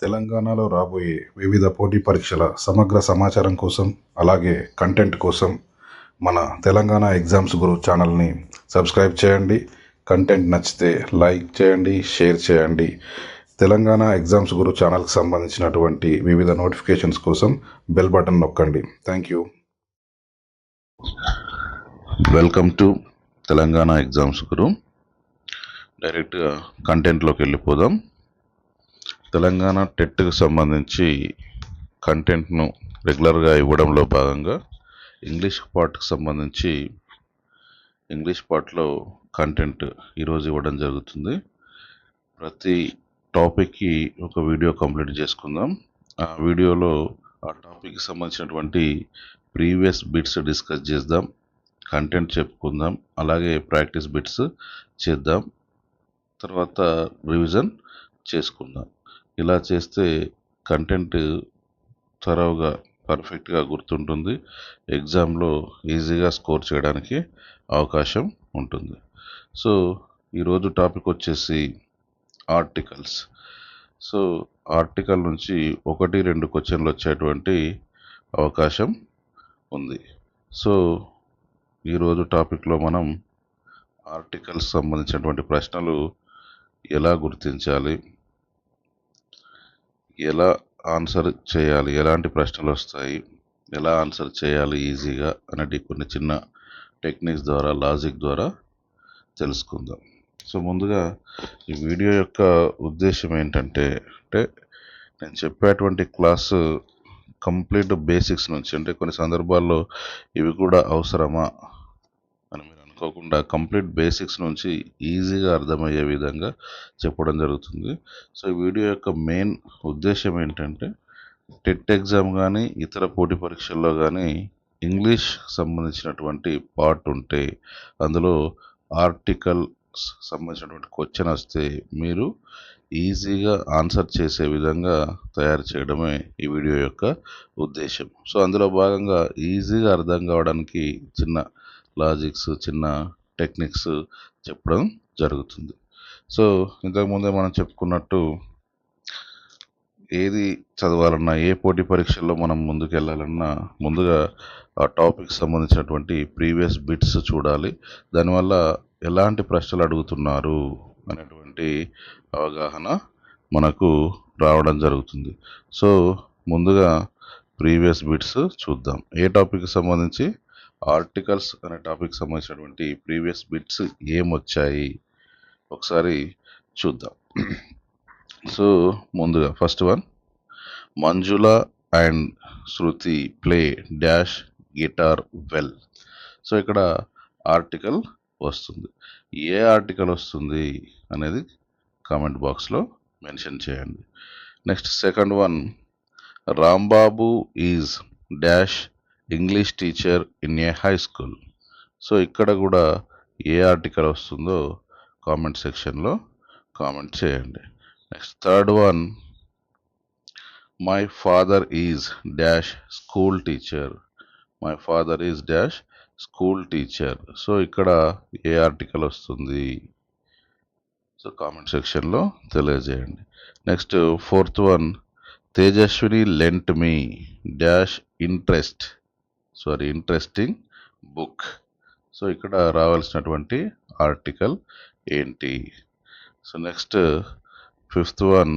తెలంగాణలో రాబోయే వివిధ పోటీ పరీక్షల సమగ్ర సమాచారం కోసం, అలాగే కంటెంట్ కోసం మన తెలంగాణ ఎగ్జామ్స్ గురు ఛానల్ని సబ్స్క్రైబ్ చేయండి. కంటెంట్ నచ్చితే లైక్ చేయండి, షేర్ చేయండి. తెలంగాణ ఎగ్జామ్స్ గురు ఛానల్కి సంబంధించినటువంటి వివిధ నోటిఫికేషన్స్ కోసం బెల్ బటన్ నొక్కండి. Thank you. Welcome to Telangana exams Guru. డైరెక్ట్గా కంటెంట్లోకి వెళ్ళిపోదాం. తెలంగాణ టెట్కి సంబంధించి కంటెంట్ను రెగ్యులర్గా ఇవ్వడంలో భాగంగా ఇంగ్లీష్ పార్ట్కి సంబంధించి ఇంగ్లీష్ పార్ట్లో కంటెంట్ ఈరోజు ఇవ్వడం జరుగుతుంది. ప్రతి టాపిక్కి ఒక వీడియో కంప్లీట్ చేసుకుందాం. ఆ వీడియోలో ఆ టాపిక్కి సంబంధించినటువంటి ప్రీవియస్ బిట్స్ డిస్కస్ చేద్దాం, కంటెంట్ చెప్పుకుందాం, అలాగే ప్రాక్టీస్ బిట్స్ చేద్దాం, తర్వాత రివిజన్ చేసుకుందాం. ఇలా చేస్తే కంటెంట్ త్వరగా పర్ఫెక్ట్గా గుర్తుంటుంది, ఎగ్జామ్లో ఈజీగా స్కోర్ చేయడానికి అవకాశం ఉంటుంది. సో ఈరోజు టాపిక్ వచ్చేసి ఆర్టికల్స్. సో ఆర్టికల్ నుంచి 1-2 క్వశ్చన్లు వచ్చేటువంటి అవకాశం ఉంది. సో ఈరోజు టాపిక్లో మనం ఆర్టికల్స్ సంబంధించినటువంటి ప్రశ్నలు ఎలా గుర్తించాలి, ఎలా ఆన్సర్ చేయాలి, ఎలాంటి ప్రశ్నలు వస్తాయి, ఎలా ఆన్సర్ చేయాలి ఈజీగా అనేది కొన్ని చిన్న టెక్నిక్స్ ద్వారా, లాజిక్ ద్వారా తెలుసుకుందాం. సో ముందుగా ఈ వీడియో యొక్క ఉద్దేశం ఏంటంటే నేను చెప్పేటువంటి క్లాసు కంప్లీట్ బేసిక్స్ నుంచి, అంటే కొన్ని సందర్భాల్లో ఇవి కూడా అవసరమా అని మీరు అనుకోకుండా కంప్లీట్ బేసిక్స్ నుంచి ఈజీగా అర్థమయ్యే విధంగా చెప్పడం జరుగుతుంది. సో ఈ వీడియో యొక్క మెయిన్ ఉద్దేశం ఏంటంటే టెట్ ఎగ్జామ్ కానీ ఇతర పోటీ పరీక్షల్లో కానీ ఇంగ్లీష్ సంబంధించినటువంటి పార్ట్ ఉంటే అందులో ఆర్టికల్ సంబంధించినటువంటి క్వశ్చన్ వస్తే మీరు ఈజీగా ఆన్సర్ చేసే విధంగా తయారు చేయడమే ఈ వీడియో యొక్క ఉద్దేశం. సో అందులో భాగంగా ఈజీగా అర్థం కావడానికి చిన్న లాజిక్స్, చిన్న టెక్నిక్స్ చెప్పడం జరుగుతుంది. సో ఇంతకుముందే మనం చెప్పుకున్నట్టు ఏది చదవాలన్నా, ఏ పోటీ పరీక్షల్లో మనం ముందుకు వెళ్ళాలన్నా ముందుగా ఆ టాపిక్ సంబంధించినటువంటి ప్రీవియస్ బిట్స్ చూడాలి. దానివల్ల ఎలాంటి ప్రశ్నలు అడుగుతున్నారు అనేటువంటి అవగాహన మనకు రావడం జరుగుతుంది. సో ముందుగా ప్రీవియస్ బిట్స్ చూద్దాం. ఏ టాపిక్ సంబంధించి ఆర్టికల్స్ అనే టాపిక్ సంబంధించినటువంటి ప్రీవియస్ బిట్స్ ఏమొచ్చాయి ఒకసారి చూద్దాం. సో ముందుగా first one, Manjula and Shruti play dash guitar well. So ఇక్కడ ఆర్టికల్ వస్తుంది. ఏ ఆర్టికల్ వస్తుంది అనేది కామెంట్ బాక్స్లో మెన్షన్ చేయండి. Next second one, Rambabu is dash English teacher in a high school. So ఇక్కడ కూడా ఏ ఆర్టికల్ వస్తుందో కామెంట్ సెక్షన్లో కామెంట్ చేయండి. Next third one, my father is dash school teacher. My father is dash school teacher. So ఇక్కడ ఏ article వస్తుంది, so comment సెక్షన్లో తెలియజేయండి. Next fourth one, Tejaswini lent me dash interesting book. So ఇక్కడ రావాల్సినటువంటి ఆర్టికల్ ఏంటి? So next fifth one,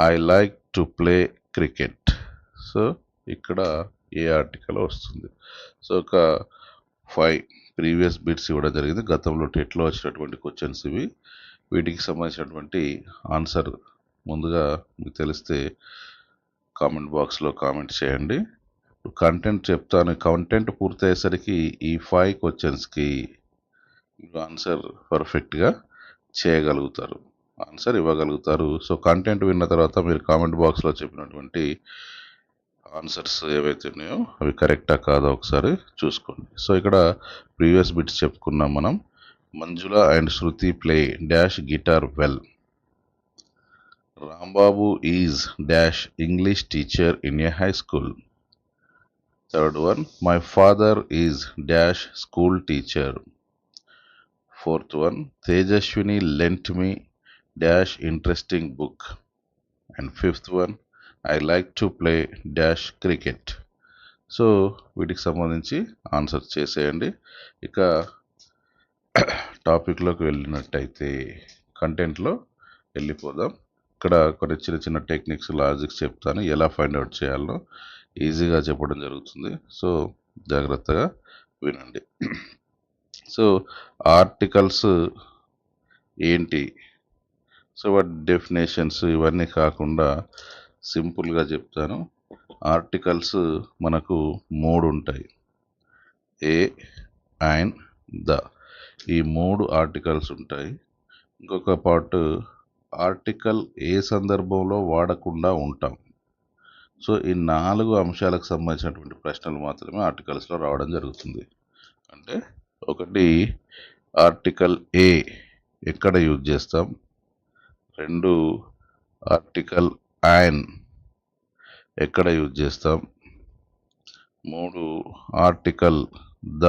I like to play cricket. So ఇక్కడ ఏ ఆర్టికల్ వస్తుంది? సో ఒక 5 ప్రీవియస్ బిట్స్ ఇవ్వడం జరిగింది. గతంలో టెట్లో వచ్చినటువంటి క్వశ్చన్స్ ఇవి. వీటికి సంబంధించినటువంటి ఆన్సర్ ముందుగా మీకు తెలిస్తే కామెంట్ బాక్స్లో కామెంట్ చేయండి. కంటెంట్ చెప్తాను. కంటెంట్ పూర్తయ్యేసరికి ఈ 5 క్వశ్చన్స్కి ఆన్సర్ పర్ఫెక్ట్గా చేయగలుగుతారు, ఆన్సర్ ఇవ్వగలుగుతారు. సో కంటెంట్ విన్న తర్వాత మీరు కామెంట్ బాక్స్లో చెప్పినటువంటి ఆన్సర్స్ ఏవైతే ఉన్నాయో అవి కరెక్టా కాదా ఒకసారి చూసుకోండి. సో ఇక్కడ ప్రీవియస్ బిట్స్ చెప్పుకున్నాం మనం. Manjula and Shruti play dash guitar well. Rambabu is dash English teacher in a high school. Third one, my father is dash school teacher. Fourth one, Tejaswini lent me dash interesting book. And fifth one, I like to play dash cricket. So వీటికి సంబంధించి answer చేసేయండి. ఇక టాపిక్లోకి వెళ్ళినట్టయితే కంటెంట్లో వెళ్ళిపోదాం. ఇక్కడ కొన్ని చిన్న చిన్న టెక్నిక్స్, లాజిక్స్ చెప్తాను, ఎలా ఫైండ్ అవుట్ చేయాలో ఈజీగా చెప్పడం జరుగుతుంది. సో జాగ్రత్తగా వినండి. సో ఆర్టికల్స్ ఏంటి, సో వాటి డెఫినేషన్స్ ఇవన్నీ కాకుండా సింపుల్గా చెప్తాను. ఆర్టికల్స్ మనకు 3 ఉంటాయి, ఏ, అండ్, ద. ఈ 3 ఆర్టికల్స్ ఉంటాయి. ఇంకొక పార్ట్, ఆర్టికల్ ఏ సందర్భంలో వాడకుండా ఉంటాం. సో ఈ 4 అంశాలకు సంబంధించినటువంటి ప్రశ్నలు మాత్రమే ఆర్టికల్స్లో రావడం జరుగుతుంది. అంటే ఒకటి, ఆర్టికల్ ఏ ఎక్కడ యూజ్ చేస్తాం. 2, ఆర్టికల్ అండ్ ఎక్కడ యూజ్ చేస్తాం. 3, ఆర్టికల్ ద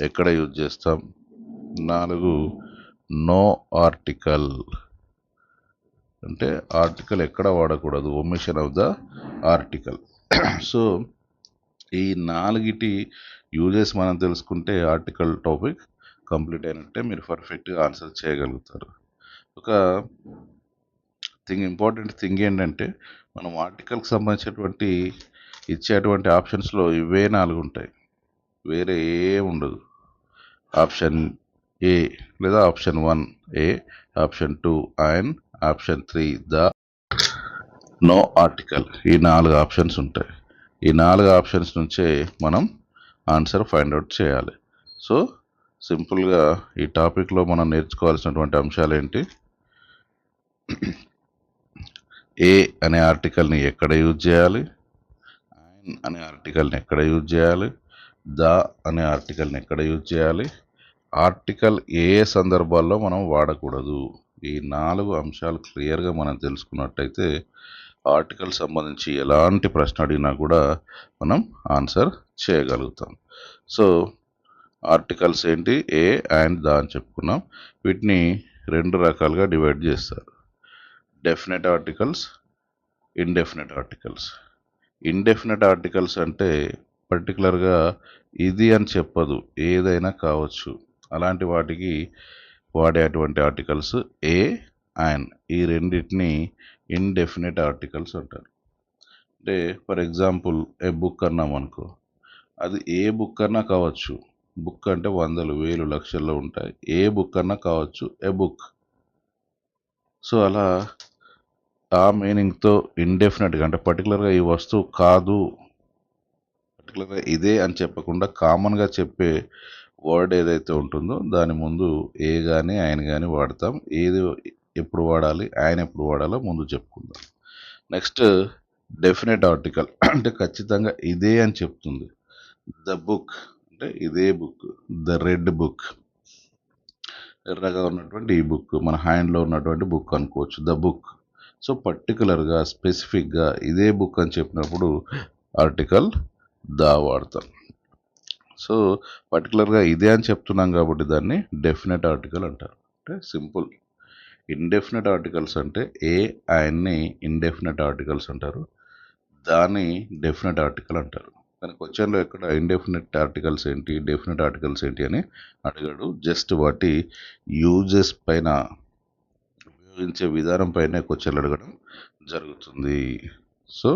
ఎక్కడ యూజ్ చేస్తాం. 4, నో ఆర్టికల్ అంటే ఆర్టికల్ ఎక్కడ వాడకూడదు, omission of the article. So ఈ 4 యూజెస్ మనం తెలుసుకుంటే ఆర్టికల్ టాపిక్ కంప్లీట్ అయినట్టే, మీరు పర్ఫెక్ట్గా ఆన్సర్ చేయగలుగుతారు. ఒక ఇంపార్టెంట్ థింగ్ ఏంటంటే, మనం ఆర్టికల్కి సంబంధించినటువంటి ఇచ్చేటువంటి ఆప్షన్స్లో ఇవే 4 ఉంటాయి, వేరే ఏం ఉండదు. ఆప్షన్ ఏ లేదా option 1 a, option 2 and, option 3 the, no article. ఈ 4 ఆప్షన్స్ ఉంటాయి. ఈ 4 ఆప్షన్స్ నుంచే మనం ఆన్సర్ ఫైండ్ అవుట్ చేయాలి. సో సింపుల్గా ఈ టాపిక్లో మనం నేర్చుకోవాల్సినటువంటి అంశాలు ఏంటి, ఏ అనే ఆర్టికల్ని ఎక్కడ యూజ్ చేయాలి, అండ్ అనే ఆర్టికల్ని ఎక్కడ యూజ్ చేయాలి, ద అనే ఆర్టికల్ని ఎక్కడ యూజ్ చేయాలి, ఆర్టికల్ ఏ సందర్భాల్లో మనం వాడకూడదు. ఈ 4 అంశాలు క్లియర్గా మనం తెలుసుకున్నట్టయితే ఆర్టికల్ సంబంధించి ఎలాంటి ప్రశ్న అడిగినా కూడా మనం ఆన్సర్ చేయగలుగుతాం. సో ఆర్టికల్స్ ఏంటి, ఏ అండ్ ద అని చెప్పుకున్నాం. వీటిని 2 రకాలుగా డివైడ్ చేస్తారు, definite articles, indefinite articles. Indefinite articles అంటే పర్టికులర్గా ఇది అని చెప్పదు, ఏదైనా కావచ్చు. అలాంటి వాటికి వాడేటువంటి ఆర్టికల్స్ ఏ అండ్. ఈ రెండింటిని ఇండెఫినెట్ ఆర్టికల్స్ అంటారు. అంటే ఫర్ ఎగ్జాంపుల్ ఏ బుక్ అన్నాం అనుకో, అది ఏ బుక్ అన్నా కావచ్చు. బుక్ అంటే వందలు, వేలు, లక్షల్లో ఉంటాయి. ఏ బుక్ అన్నా కావచ్చు, ఏ బుక్. సో అలా ఆ మీనింగ్తో ఇండెఫినెట్గా, అంటే పర్టికులర్గా ఈ వస్తువు కాదు, పర్టికులర్గా ఇదే అని చెప్పకుండా కామన్గా చెప్పే వర్డ్ ఏదైతే ఉంటుందో దాని ముందు ఏ కానీ ఆయన కానీ వాడతాం. ఏది ఎప్పుడు వాడాలి, ఆయన ఎప్పుడు వాడాలో ముందు చెప్పుకుందాం. నెక్స్ట్ డెఫినెట్ ఆర్టికల్ అంటే ఖచ్చితంగా ఇదే అని చెప్తుంది. ద బుక్ అంటే ఇదే బుక్, ద రెడ్ బుక్, ఎర్రగా ఉన్నటువంటి ఈ బుక్, మన హ్యాండ్లో ఉన్నటువంటి బుక్ అనుకోవచ్చు, ద బుక్. సో పర్టికులర్గా స్పెసిఫిక్గా ఇదే బుక్ అని చెప్పినప్పుడు ఆర్టికల్ ద వాడతాం. సో పర్టికులర్గా ఇదే అని చెప్తున్నాం కాబట్టి దాన్ని డెఫినెట్ ఆర్టికల్ అంటారు. అంటే సింపుల్. ఇండెఫినెట్ ఆర్టికల్స్ అంటే ఏ ఆయన్ని ఇండెఫినెట్ ఆర్టికల్స్ అంటారు, దాన్ని డెఫినెట్ ఆర్టికల్ అంటారు. కానీ క్వశ్చన్లో ఎక్కడ ఇండెఫినెట్ ఆర్టికల్స్ ఏంటి, డెఫినెట్ ఆర్టికల్స్ ఏంటి అని అడిగాడు. జస్ట్ వాటి యూజెస్ పైన, ఉపయోగించే విధానం పైన క్వశ్చన్లు అడగడం జరుగుతుంది. సో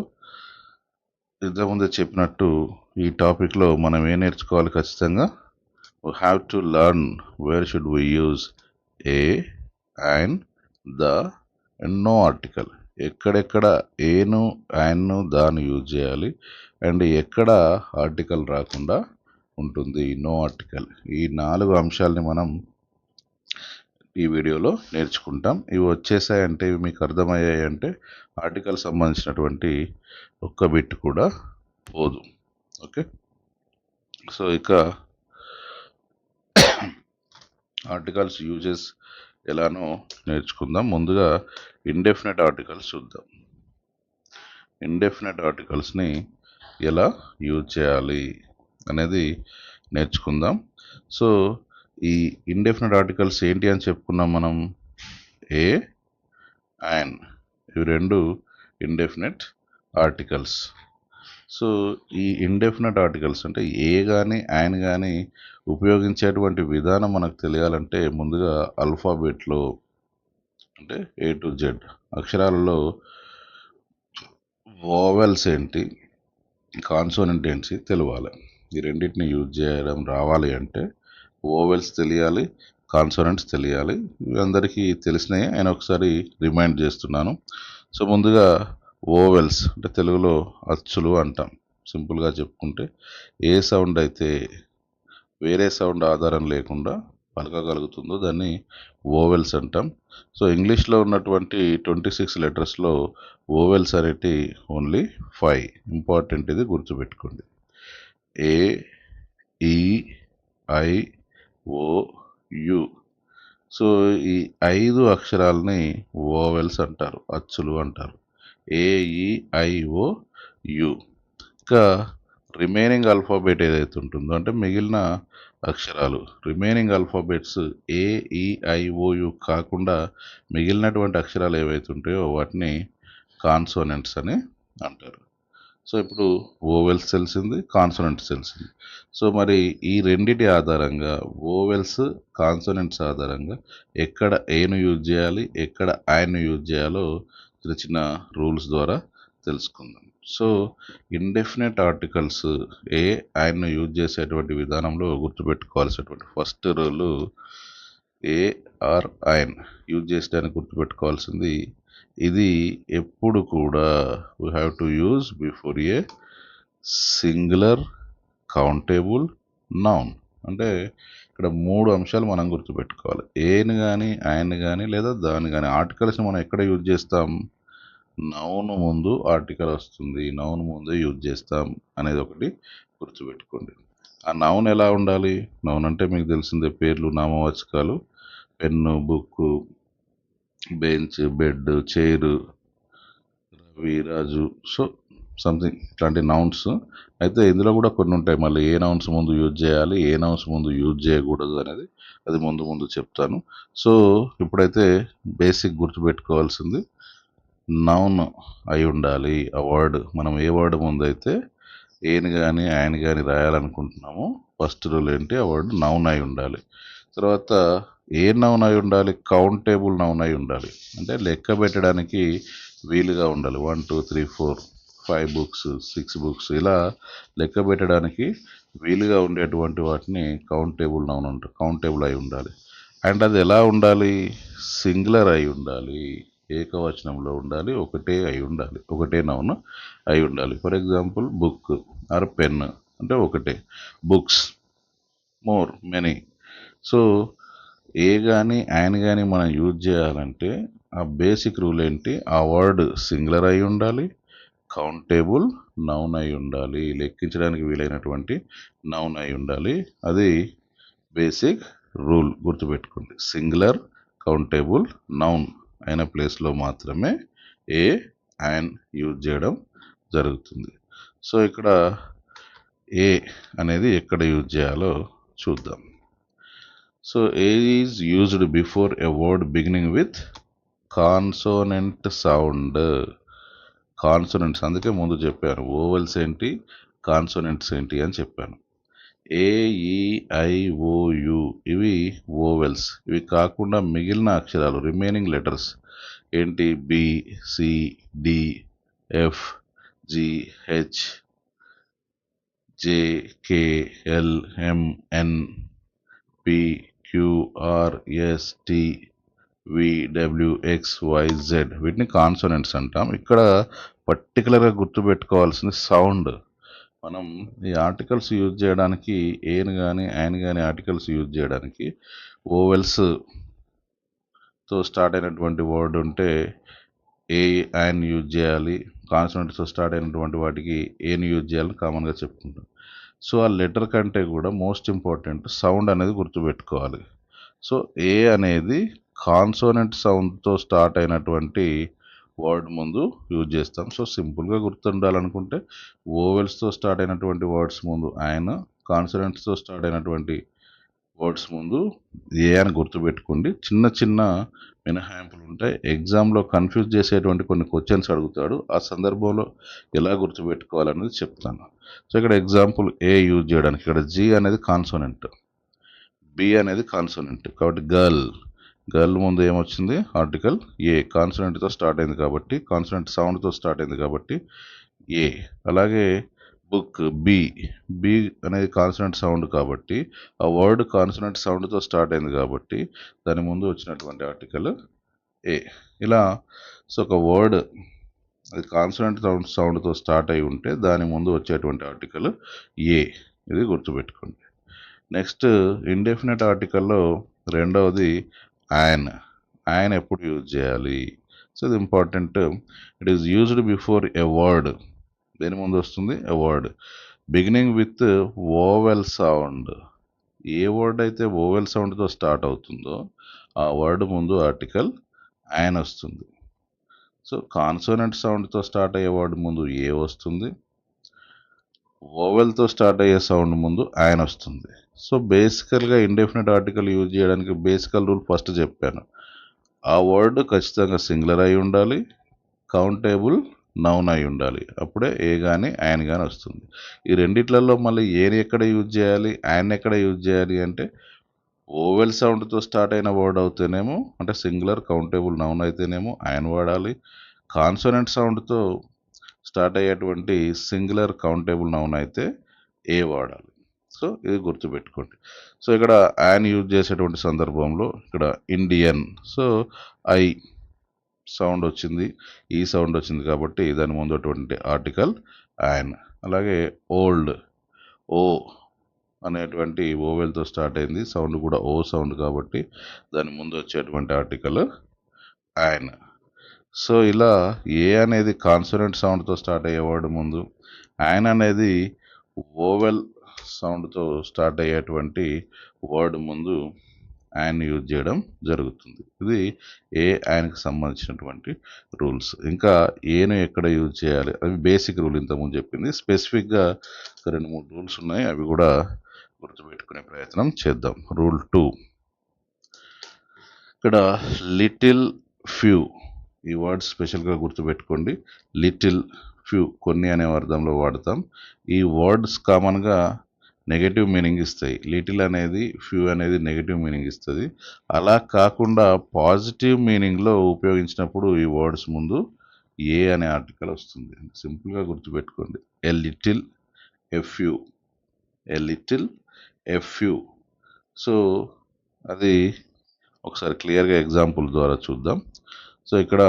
ఇంతకుముందే చెప్పినట్టు ఈ టాపిక్లో మనం ఏం నేర్చుకోవాలి ఖచ్చితంగా, we have to learn where should we use a and the and no article. ఎక్కడెక్కడ ఏను, అండ్ను, దాన్ని యూజ్ చేయాలి, అండ్ ఎక్కడ ఆర్టికల్ రాకుండా ఉంటుంది, నో ఆర్టికల్. ఈ 4 అంశాలని మనం ఈ వీడియోలో నేర్చుకుంటాం. ఇవి వచ్చేసాయంటే, ఇవి మీకు అర్థమయ్యాయంటే ఆర్టికల్ సంబంధించినటువంటి ఒక్క బిట్ కూడా పోదు. ఓకే. సో ఇక ఆర్టికల్స్ యూజెస్ ఎలానో నేర్చుకుందాం. ముందుగా ఇండెఫినెట్ ఆర్టికల్స్ చూద్దాం. ఇండెఫినెట్ ఆర్టికల్స్ని ఎలా యూజ్ చేయాలి అనేది నేర్చుకుందాం. సో ఈ ఇండెఫినెట్ ఆర్టికల్స్ ఏంటి అని చెప్పుకున్నాం మనం, ఏ అండ్ ఇవి రెండు ఇండెఫినెట్ ఆర్టికల్స్. సో ఈ ఇండెఫినెట్ ఆర్టికల్స్ అంటే ఏ కానీ ఆయన కానీ ఉపయోగించేటువంటి విధానం మనకు తెలియాలంటే ముందుగా ఆల్ఫాబెట్లో అంటే ఏ టు జెడ్ అక్షరాలలో వోవెల్స్ ఏంటి, కాన్సోనెంట్ ఏంటి తెలియాలి. ఈ రెండింటిని యూజ్ చేయడం రావాలి అంటే వోవెల్స్ తెలియాలి, కాన్సోనెంట్స్ తెలియాలి. ఇవి అందరికీ తెలిసినాయి, ఆయన ఒకసారి రిమైండ్ చేస్తున్నాను. సో ముందుగా వోవెల్స్ అంటే తెలుగులో అచ్చులు అంటాం. సింపుల్గా చెప్పుకుంటే ఏ సౌండ్ అయితే వేరే సౌండ్ ఆధారం లేకుండా పలకగలుగుతుందో దాన్ని వోవెల్స్ అంటాం. సో ఇంగ్లీష్లో ఉన్నటువంటి 26 లెటర్స్లో వోవెల్స్ అనేటి ఓన్లీ 5. ఇంపార్టెంట్, ఇది గుర్తుపెట్టుకోండి. ఏ, E, I, O, you. So ఈ 5 అక్షరాలని వోవెల్స్ అంటారు, అచ్చులు అంటారు. ఏ, ఈ, ఐ, ఓ, యు. ఇంకా రిమైనింగ్ ఆల్ఫాబెట్ ఏదైతే ఉంటుందో అంటే మిగిలిన అక్షరాలు, remaining alphabets A, E, I, O, you కాకుండా మిగిలినటువంటి అక్షరాలు ఏవైతే ఉంటాయో వాటిని కాన్సోనెంట్స్ అని అంటారు. సో ఇప్పుడు వోవెల్స్ తెలిసింది, కాన్సోనెంట్స్ తెలిసింది. సో మరి ఈ రెండిటి ఆధారంగా వోవెల్స్, కాన్సోనెంట్స్ ఆధారంగా ఎక్కడ ఏను యూజ్ చేయాలి, ఎక్కడ ఆయన్ను యూజ్ చేయాలో చిన్న చిన్న రూల్స్ ద్వారా తెలుసుకుందాం. సో ఇండెఫినెట్ ఆర్టికల్స్ ఏ, ఆయన్ను యూజ్ చేసేటువంటి విధానంలో గుర్తుపెట్టుకోవాల్సినటువంటి ఫస్ట్ రూలు ఏ ఆర్ ఆయన యూజ్ చేసేదానికి గుర్తుపెట్టుకోవాల్సింది ఇది ఎప్పుడు కూడా we have to use before A singular countable noun. అంటే ఇక్కడ 3 అంశాలు మనం గుర్తుపెట్టుకోవాలి. ఏని కానీ, ఆయన్ని కానీ లేదా దాన్ని కానీ. ఆర్టికల్స్ని మనం ఎక్కడ యూజ్ చేస్తాం? నౌన్ ముందు ఆర్టికల్ వస్తుంది, నౌన్ ముందు యూజ్ చేస్తాం అనేది ఒకటి గుర్తుపెట్టుకోండి. ఆ నౌన్ ఎలా ఉండాలి? నౌన్ అంటే మీకు తెలిసిందే, పేర్లు, నామవాచకాలు, pen, book, bench, bed, chair, Ravi, Raju, so something ఇట్లాంటి నౌన్స్. అయితే ఇందులో కూడా కొన్ని ఉంటాయి, మళ్ళీ ఏ నౌన్స్ ముందు యూజ్ చేయాలి, ఏ నౌన్స్ ముందు యూజ్ చేయకూడదు అనేది అది ముందు చెప్తాను. సో ఇప్పుడైతే బేసిక్ గుర్తుపెట్టుకోవాల్సింది నౌన్ అయి ఉండాలి ఆ వర్డ్. మనం ఏ వర్డ్ ముందు అయితే ఏని కానీ ఆయన కానీ రాయాలనుకుంటున్నామో ఫస్ట్ రూల్ ఏంటి? ఆ వర్డ్ నౌన్ అయి ఉండాలి. తర్వాత ఏ నౌన్ అయి ఉండాలి? కౌంటేబుల్ నౌన్ అయి ఉండాలి. అంటే లెక్క పెట్టడానికి వీలుగా ఉండాలి. 1 2 3 4 5 బుక్స్, 6 బుక్స్ ఇలా లెక్క పెట్టడానికి వీలుగా ఉండేటువంటి వాటిని కౌంటేబుల్ నౌన్ అంటారు. కౌంటేబుల్ అయి ఉండాలి. అండ్ అది ఎలా ఉండాలి? సింగులర్ అయి ఉండాలి, ఏకవచనంలో ఉండాలి, ఒకటే అయి ఉండాలి, ఒకటే నౌన్ అయి ఉండాలి. For example book or pen అంటే ఒకటే, బుక్స్ మోర్ మెనీ. సో ఏ కానీ ఆయన కానీ మనం యూజ్ చేయాలంటే ఆ బేసిక్ రూల్ ఏంటి? ఆ వర్డ్ సింగులర్ అయి ఉండాలి, కౌంటేబుల్ నౌన్ అయి ఉండాలి, లెక్కించడానికి వీలైనటువంటి నౌన్ అయి ఉండాలి. అది బేసిక్ రూల్, గుర్తుపెట్టుకోండి. సింగులర్ కౌంటేబుల్ నౌన్ అయిన ప్లేస్లో మాత్రమే ఏ అండ్ యూజ్ చేయడం జరుగుతుంది. సో ఇక్కడ ఏ అనేది ఎక్కడ యూజ్ చేయాలో చూద్దాం. So A is used before a word beginning with consonant sound. Consonants అందుకే ముందు చెప్పాను, ఓవెల్స్ ఏంటి, కాన్సోనెంట్స్ ఏంటి అని చెప్పాను. A, E, I, O, U ఇవి ఓవెల్స్. ఇవి కాకుండా మిగిలిన అక్షరాలు, రిమైనింగ్ లెటర్స్ ఏంటి? B, C, D, F, G, H, J, K, L, M, N, P, Q, R, S, T, V, W, X, Y, Z వీటిని కాన్సోనెంట్స్ అంటాం. ఇక్కడ పర్టికులర్గా గుర్తుపెట్టుకోవాల్సింది సౌండ్. మనం ఈ ఆర్టికల్స్ యూజ్ చేయడానికి ఏని కానీ ఆయన కానీ ఆర్టికల్స్ యూజ్ చేయడానికి ఓవెల్స్తో స్టార్ట్ అయినటువంటి వర్డ్ ఉంటే ఏ ఆయన యూజ్ చేయాలి, కాన్సోనెంట్స్తో స్టార్ట్ అయినటువంటి వాటికి ఏని యూజ్ చేయాలని కామన్గా చెప్పుకుంటాం. సో ఆ లెటర్ కంటే కూడా మోస్ట్ ఇంపార్టెంట్ సౌండ్ అనేది గుర్తుపెట్టుకోవాలి. సో ఏ అనేది కాన్సోనెంట్ సౌండ్తో స్టార్ట్ అయినటువంటి వర్డ్ ముందు యూజ్ చేస్తాం. సో సింపుల్గా గుర్తుండాలనుకుంటే ఓవెల్స్తో స్టార్ట్ అయినటువంటి వర్డ్స్ ముందు ఆయన, కాన్సోనెంట్స్తో స్టార్ట్ అయినటువంటి వర్డ్స్ ముందు ఏ అని గుర్తుపెట్టుకోండి. చిన్న చిన్న మినహాయింపులు ఉంటాయి. ఎగ్జామ్లో కన్ఫ్యూజ్ చేసేటువంటి కొన్ని క్వశ్చన్స్ అడుగుతాడు. ఆ సందర్భంలో ఎలా గుర్తుపెట్టుకోవాలనేది చెప్తాను. సో ఇక్కడ ఎగ్జాంపుల్ ఏ యూజ్ చేయడానికి ఇక్కడ జీ అనేది కాన్సోనెంట్, బి అనేది కాన్సోనెంట్ కాబట్టి గర్ల్ ముందు ఏమొచ్చింది ఆర్టికల్ ఏ, కాన్సోనెంట్తో స్టార్ట్ అయింది కాబట్టి, కాన్సోనెంట్ సౌండ్తో స్టార్ట్ అయింది కాబట్టి ఏ. అలాగే బుక్ బి అనేది కాన్సోనెంట్ సౌండ్ కాబట్టి ఆ వర్డ్ కాన్సోనెంట్ సౌండ్తో స్టార్ట్ అయింది కాబట్టి దాని ముందు వచ్చినటువంటి ఆర్టికల్ ఏ. ఇలా సో ఒక వర్డ్ అది కాన్సోనెంట్ సౌండ్తో స్టార్ట్ అయి ఉంటే దాని ముందు వచ్చేటువంటి ఆర్టికల్ ఏ. ఇది గుర్తుపెట్టుకోండి. నెక్స్ట్ ఇండెఫినెట్ ఆర్టికల్లో రెండవది ఆయన ఎప్పుడు యూజ్ చేయాలి? సో ఇది important. It is used before a word. దేని ముందు వస్తుంది? A word beginning with vowel sound. A word అయితే వోవెల్ సౌండ్తో స్టార్ట్ అవుతుందో ఆ వర్డ్ ముందు ఆర్టికల్ ఆయన వస్తుంది. సో కాన్సోనెంట్ సౌండ్తో స్టార్ట్ అయ్యే వర్డ్ ముందు ఏ వస్తుంది, వోవెల్తో స్టార్ట్ అయ్యే సౌండ్ ముందు ఆయన వస్తుంది. సో బేసికల్గా ఇండెఫినెట్ ఆర్టికల్ యూజ్ చేయడానికి బేసికల్ రూల్ ఫస్ట్ చెప్పాను. ఆ వర్డ్ ఖచ్చితంగా సింగులర్ అయి ఉండాలి, కౌంటేబుల్ నౌన్ అయి ఉండాలి, అప్పుడే ఏ కానీ ఆయన కానీ వస్తుంది. ఈ రెండిట్లలో మళ్ళీ ఏని ఎక్కడ యూజ్ చేయాలి, ఆయన ఎక్కడ యూజ్ చేయాలి అంటే ఓవెల్ సౌండ్తో స్టార్ట్ అయిన వర్డ్ అవుతేనేమో అంటే సింగులర్ కౌంటేబుల్ నౌన్ అయితేనేమో ఆయన వాడాలి, కాన్సోనెంట్ సౌండ్తో స్టార్ట్ అయ్యేటువంటి సింగులర్ కౌంటేబుల్ నౌన్ అయితే ఏ వాడాలి. సో ఇది గుర్తుపెట్టుకోండి. సో ఇక్కడ ఆయన యూజ్ చేసేటువంటి సందర్భంలో ఇక్కడ ఇండియన్, సో ఐ సౌండ్ వచ్చింది, ఈ సౌండ్ వచ్చింది కాబట్టి దాని ముందు అటువంటి ఆర్టికల్ ఆయన. అలాగే ఓల్డ్, ఓ అనేటువంటి ఓవెల్తో స్టార్ట్ అయింది, సౌండ్ కూడా ఓ సౌండ్ కాబట్టి దాని ముందు వచ్చేటువంటి ఆర్టికల్ ఆయన. సో ఇలా ఏ అనేది కాన్సోనెంట్ సౌండ్తో స్టార్ట్ అయ్యే వర్డ్ ముందు, ఆయన అనేది ఓవెల్ సౌండ్తో స్టార్ట్ అయ్యేటువంటి వర్డ్ ముందు ఆయన యూజ్ చేయడం జరుగుతుంది. ఇది ఏ ఆయనకు సంబంధించినటువంటి రూల్స్. ఇంకా ఏను ఎక్కడ యూజ్ చేయాలి అవి బేసిక్ రూల్ ఇంతకుముందు చెప్పింది. స్పెసిఫిక్గా 2-3 రూల్స్ ఉన్నాయి, అవి కూడా గుర్తుపెట్టుకునే ప్రయత్నం చేద్దాం. రూల్ 2 ఇక్కడ లిటిల్ ఫ్యూ, ఈ వర్డ్ స్పెషల్గా గుర్తుపెట్టుకోండి. లిటిల్ ఫ్యూ కొన్ని అనే అర్థంలో వాడతాం. ఈ వర్డ్స్ కామన్గా నెగటివ్ మీనింగ్ ఇస్తాయి. లిటిల్ అనేది ఫ్యూ అనేది నెగటివ్ మీనింగ్ ఇస్తుంది. అలా కాకుండా పాజిటివ్ మీనింగ్లో ఉపయోగించినప్పుడు ఈ వర్డ్స్ ముందు ఏ అనే ఆర్టికల్ వస్తుంది. సింపుల్గా గుర్తుపెట్టుకోండి. A little, a few, a little, a few. So అది ఒకసారి క్లియర్గా ఎగ్జాంపుల్ ద్వారా చూద్దాం. సో ఇక్కడ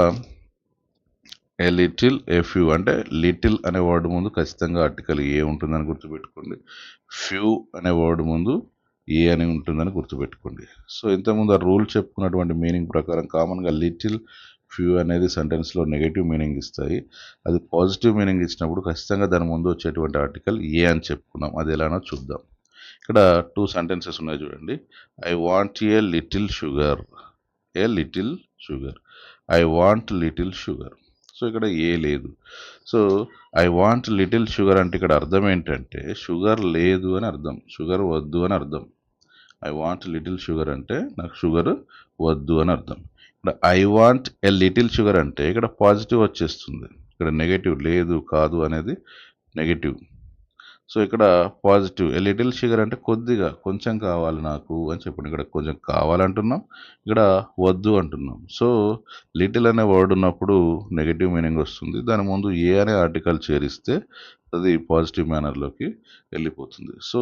ఏ లిటిల్, ఏ ఫ్యూ అంటే లిటిల్ అనే వర్డ్ ముందు ఖచ్చితంగా ఆర్టికల్ ఏ ఉంటుందని గుర్తుపెట్టుకోండి. ఫ్యూ అనే వర్డ్ ముందు ఏ అని ఉంటుందని గుర్తుపెట్టుకోండి. సో ఇంతకుముందు ఆ రూల్ చెప్పుకున్నటువంటి మీనింగ్ ప్రకారం కామన్గా లిటిల్, ఫ్యూ అనేది సెంటెన్స్లో నెగటివ్ మీనింగ్ ఇస్తాయి. అది పాజిటివ్ మీనింగ్ ఇచ్చినప్పుడు ఖచ్చితంగా దాని ముందు వచ్చేటువంటి ఆర్టికల్ ఏ అని చెప్పుకున్నాం. అది ఎలానో చూద్దాం. ఇక్కడ 2 సెంటెన్సెస్ ఉన్నాయి చూడండి. I want a little sugar, a little sugar, I want little sugar. So ఇక్కడ ఏ లేదు. So I want little sugar అంటే ఇక్కడ అర్థం ఏంటంటే షుగర్ లేదు అని అర్థం, షుగర్ వద్దు అని అర్థం. ఐ వాంట్ లిటిల్ షుగర్ అంటే నాకు షుగర్ వద్దు అని అర్థం. ఇక్కడ I want a little sugar అంటే ఇక్కడ పాజిటివ్ వచ్చేస్తుంది. ఇక్కడ నెగటివ్ లేదు, కాదు అనేది నెగటివ్. సో ఇక్కడ పాజిటివ్. ఎ లిటిల్ షుగర్ అంటే కొద్దిగా, కొంచెం కావాలి నాకు అని చెప్పండి. ఇక్కడ కొంచెం కావాలంటున్నాం, ఇక్కడ వద్దు అంటున్నాం. సో లిటిల్ అనే వర్డ్ ఉన్నప్పుడు నెగటివ్ మీనింగ్ వస్తుంది. దాని ముందు ఏ అనే ఆర్టికల్ చేరిస్తే అది పాజిటివ్ మేనర్లోకి వెళ్ళిపోతుంది. సో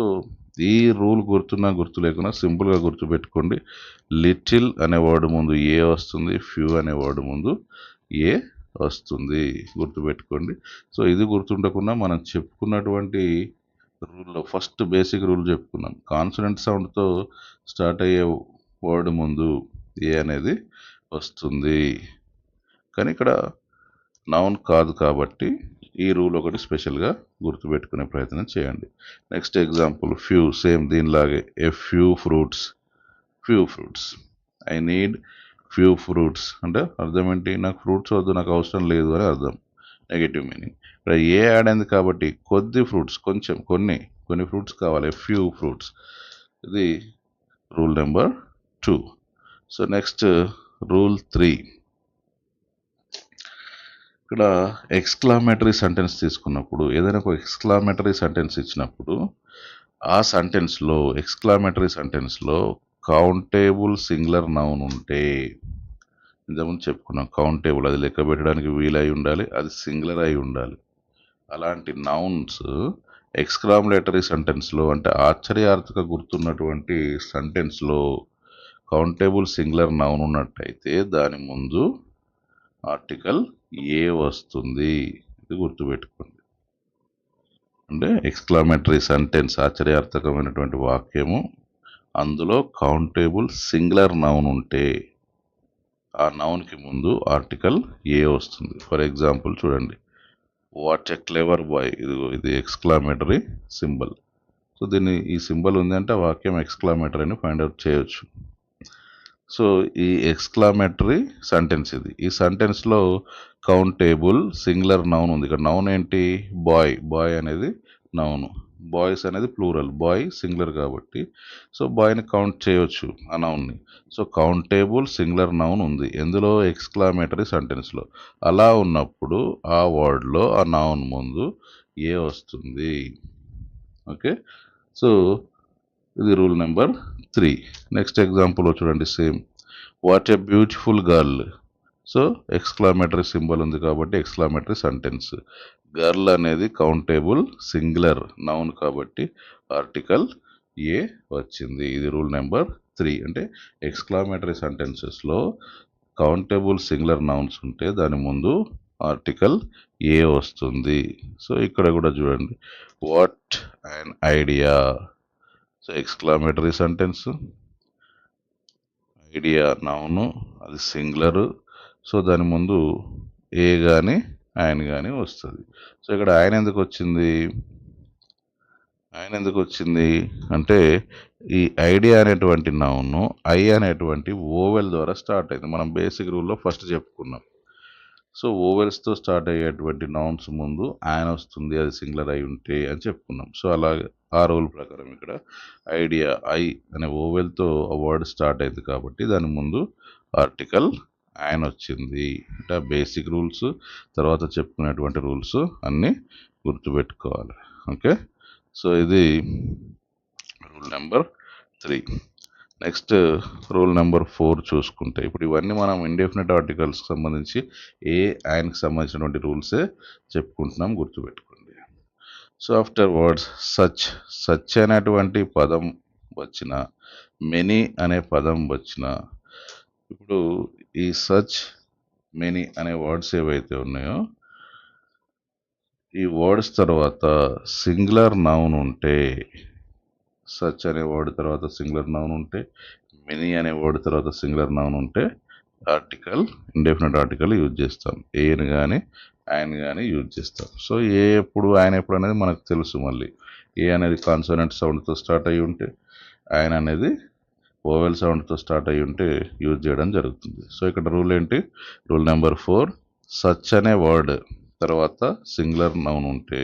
ఈ రూల్ గుర్తున్నా గుర్తు లేకున్నా సింపుల్గా గుర్తుపెట్టుకోండి. లిటిల్ అనే వర్డ్ ముందు ఏ వస్తుంది, ఫ్యూ అనే వర్డ్ ముందు ఏ వస్తుంది, గుర్తుపెట్టుకోండి. సో ఇది గుర్తుండకుండా మనం చెప్పుకున్నటువంటి రూల్లో ఫస్ట్ బేసిక్ రూల్ చెప్పుకున్నాం. కాన్సనెంట్ సౌండ్తో స్టార్ట్ అయ్యే వర్డ్ ముందు ఏ అనేది వస్తుంది, కానీ ఇక్కడ నౌన్ కాదు కాబట్టి ఈ రూల్ ఒకటి స్పెషల్గా గుర్తుపెట్టుకునే ప్రయత్నం చేయండి. నెక్స్ట్ ఎగ్జాంపుల్ ఫ్యూ, సేమ్ దీనిలాగే. A few fruits, few fruits, I need few fruits అంటే అర్థం ఏంటి? నాకు ఫ్రూట్స్ వద్దు, నాకు అవసరం లేదు అని అర్థం, నెగిటివ్ మీనింగ్. ఇక్కడ ఏ యాడ్ అయింది కాబట్టి కొద్ది ఫ్రూట్స్, కొంచెం కొన్ని ఫ్రూట్స్ కావాలి, ఫ్యూ ఫ్రూట్స్. ఇది rule number 2. So next rule 3. ఇక్కడ ఎక్స్క్లామేటరీ సెంటెన్స్ తీసుకున్నప్పుడు, ఏదైనా ఒక ఎక్స్క్లామేటరీ సెంటెన్స్ ఇచ్చినప్పుడు ఆ సెంటెన్స్లో ఎక్స్క్లామేటరీ సెంటెన్స్లో కౌంటేబుల్ సింగులర్ నౌన్ ఉంటే, ఇంతకుముందు చెప్పుకున్నాం కౌంటేబుల్, అది లెక్క పెట్టడానికి వీలై ఉండాలి, అది సింగులర్ అయి ఉండాలి. అలాంటి నౌన్స్ ఎక్స్క్లామేటరీ సెంటెన్స్లో అంటే ఆశ్చర్యార్థక గుర్తున్నటువంటి సెంటెన్స్లో కౌంటేబుల్ సింగులర్ నౌన్ ఉన్నట్టయితే దాని ముందు ఆర్టికల్ ఏ వస్తుంది. ఇది గుర్తుపెట్టుకోండి. అంటే ఎక్స్క్లామేటరీ సెంటెన్స్ ఆశ్చర్యార్థకమైనటువంటి వాక్యము, అందులో కౌంటేబుల్ సింగులర్ నౌన్ ఉంటే ఆ నౌన్కి ముందు ఆర్టికల్ ఏ వస్తుంది. ఫర్ ఎగ్జాంపుల్ చూడండి, వాట్ ఎ క్లెవర్ బాయ్, ఇది ఎక్స్క్లామేటరీ సింబల్. సో ఈ సింబల్ ఉంది అంటే వాక్యం ఎక్స్క్లామేటరీ అని ఫైండ్ అవుట్ చేయొచ్చు. సో ఈ ఎక్స్క్లామేటరీ సెంటెన్స్ ఇది. ఈ సెంటెన్స్లో కౌంటేబుల్ సింగులర్ నౌన్ ఉంది. ఇక్కడ నౌన్ ఏంటి? బాయ్. బాయ్ అనేది నౌన్, బాయ్స్ అనేది ప్లూరల్, బాయ్ సింగులర్ కాబట్టి సో బాయ్ని కౌంట్ చేయొచ్చు ఆ నౌన్ని. సో కౌంటేబుల్ సింగులర్ నౌన్ ఉంది ఎందులో? ఎక్స్క్లామేటరీ సెంటెన్స్లో. అలా ఉన్నప్పుడు ఆ వర్డ్లో ఆ నౌన్ ముందు ఏ వస్తుంది. ఓకే, సో ఇది రూల్ నెంబర్ 3. నెక్స్ట్ ఎగ్జాంపుల్ చూడండి, same. What a beautiful girl. So exclamatory symbol ఉంది కాబట్టి ఎక్స్క్లామేటరీ సెంటెన్స్. గర్ల్ అనేది కౌంటేబుల్ సింగులర్ నౌన్ కాబట్టి ఆర్టికల్ ఏ వచ్చింది. ఇది రూల్ నెంబర్ 3. అంటే ఎక్స్క్లామేటరీ సెంటెన్సెస్లో కౌంటేబుల్ సింగులర్ నౌన్స్ ఉంటే దాని ముందు ఆర్టికల్ ఏ వస్తుంది. సో ఇక్కడ కూడా చూడండి, what and idea. So exclamatory sentence, idea noun, అది సింగులరు. సో దాని ముందు ఏ కానీ ఆయన కానీ వస్తుంది. సో ఇక్కడ ఆయన ఎందుకు వచ్చింది? ఆయన ఎందుకు వచ్చింది అంటే ఈ ఐడియా అనేటువంటి నౌను ఐ అనేటువంటి ఓవెల్ ద్వారా స్టార్ట్ అయింది. మనం బేసిక్ రూల్లో ఫస్ట్ చెప్పుకున్నాం. సో ఓవెల్స్తో స్టార్ట్ అయ్యేటువంటి నౌన్స్ ముందు ఆయన వస్తుంది, అది సింగులర్ అయి ఉంటే అని చెప్పుకున్నాం. సో అలాగే ఆ రూల్ ప్రకారం ఇక్కడ ఐడియా ఐ అనే ఓవెల్తో ఆ వర్డ్ స్టార్ట్ అయింది కాబట్టి దాని ముందు ఆర్టికల్ ఆయన వచ్చింది. అంటే బేసిక్ రూల్స్ తర్వాత చెప్పుకునేటువంటి రూల్స్ అన్నీ గుర్తుపెట్టుకోవాలి. ఓకే, సో ఇది rule number 3. Next rule number 4 చూసుకుంటే, ఇప్పుడు ఇవన్నీ మనం ఇండెఫినెట్ ఆర్టికల్స్కి సంబంధించి ఆయనకి సంబంధించినటువంటి రూల్సే చెప్పుకుంటున్నాం, గుర్తుపెట్టుకోండి. సో ఆఫ్టర్ వర్డ్స్ సచ్ అనేటువంటి పదం వచ్చిన, మెనీ అనే పదం వచ్చిన, ఇప్పుడు ఈ సచ్ మెనీ అనే వర్డ్స్ ఏవైతే ఉన్నాయో ఈ వర్డ్స్ తర్వాత సింగులర్ నౌన్ ఉంటే, సచ్ అనే వర్డ్ తర్వాత సింగులర్ నౌన్ ఉంటే, మెనీ అనే వర్డ్ తర్వాత సింగులర్ నౌన్ ఉంటే ఆర్టికల్, ఇండెఫినెట్ ఆర్టికల్ యూజ్ చేస్తాం. ఏని కానీ ఆయన కానీ యూజ్ చేస్తాం. సో ఎప్పుడు ఆయన ఎప్పుడు అనేది మనకు తెలుసు. మళ్ళీ ఏ అనేది కాన్సోనెంట్ సౌండ్తో స్టార్ట్ అయ్యి ఉంటే, ఆయన అనేది ఓవెల్ సౌండ్తో స్టార్ట్ అయ్యి ఉంటే యూజ్ చేయడం జరుగుతుంది. సో ఇక్కడ రూల్ ఏంటి? రూల్ నెంబర్ 4, సచ్ అనే వర్డ్ తర్వాత సింగులర్ నౌన్ ఉంటే,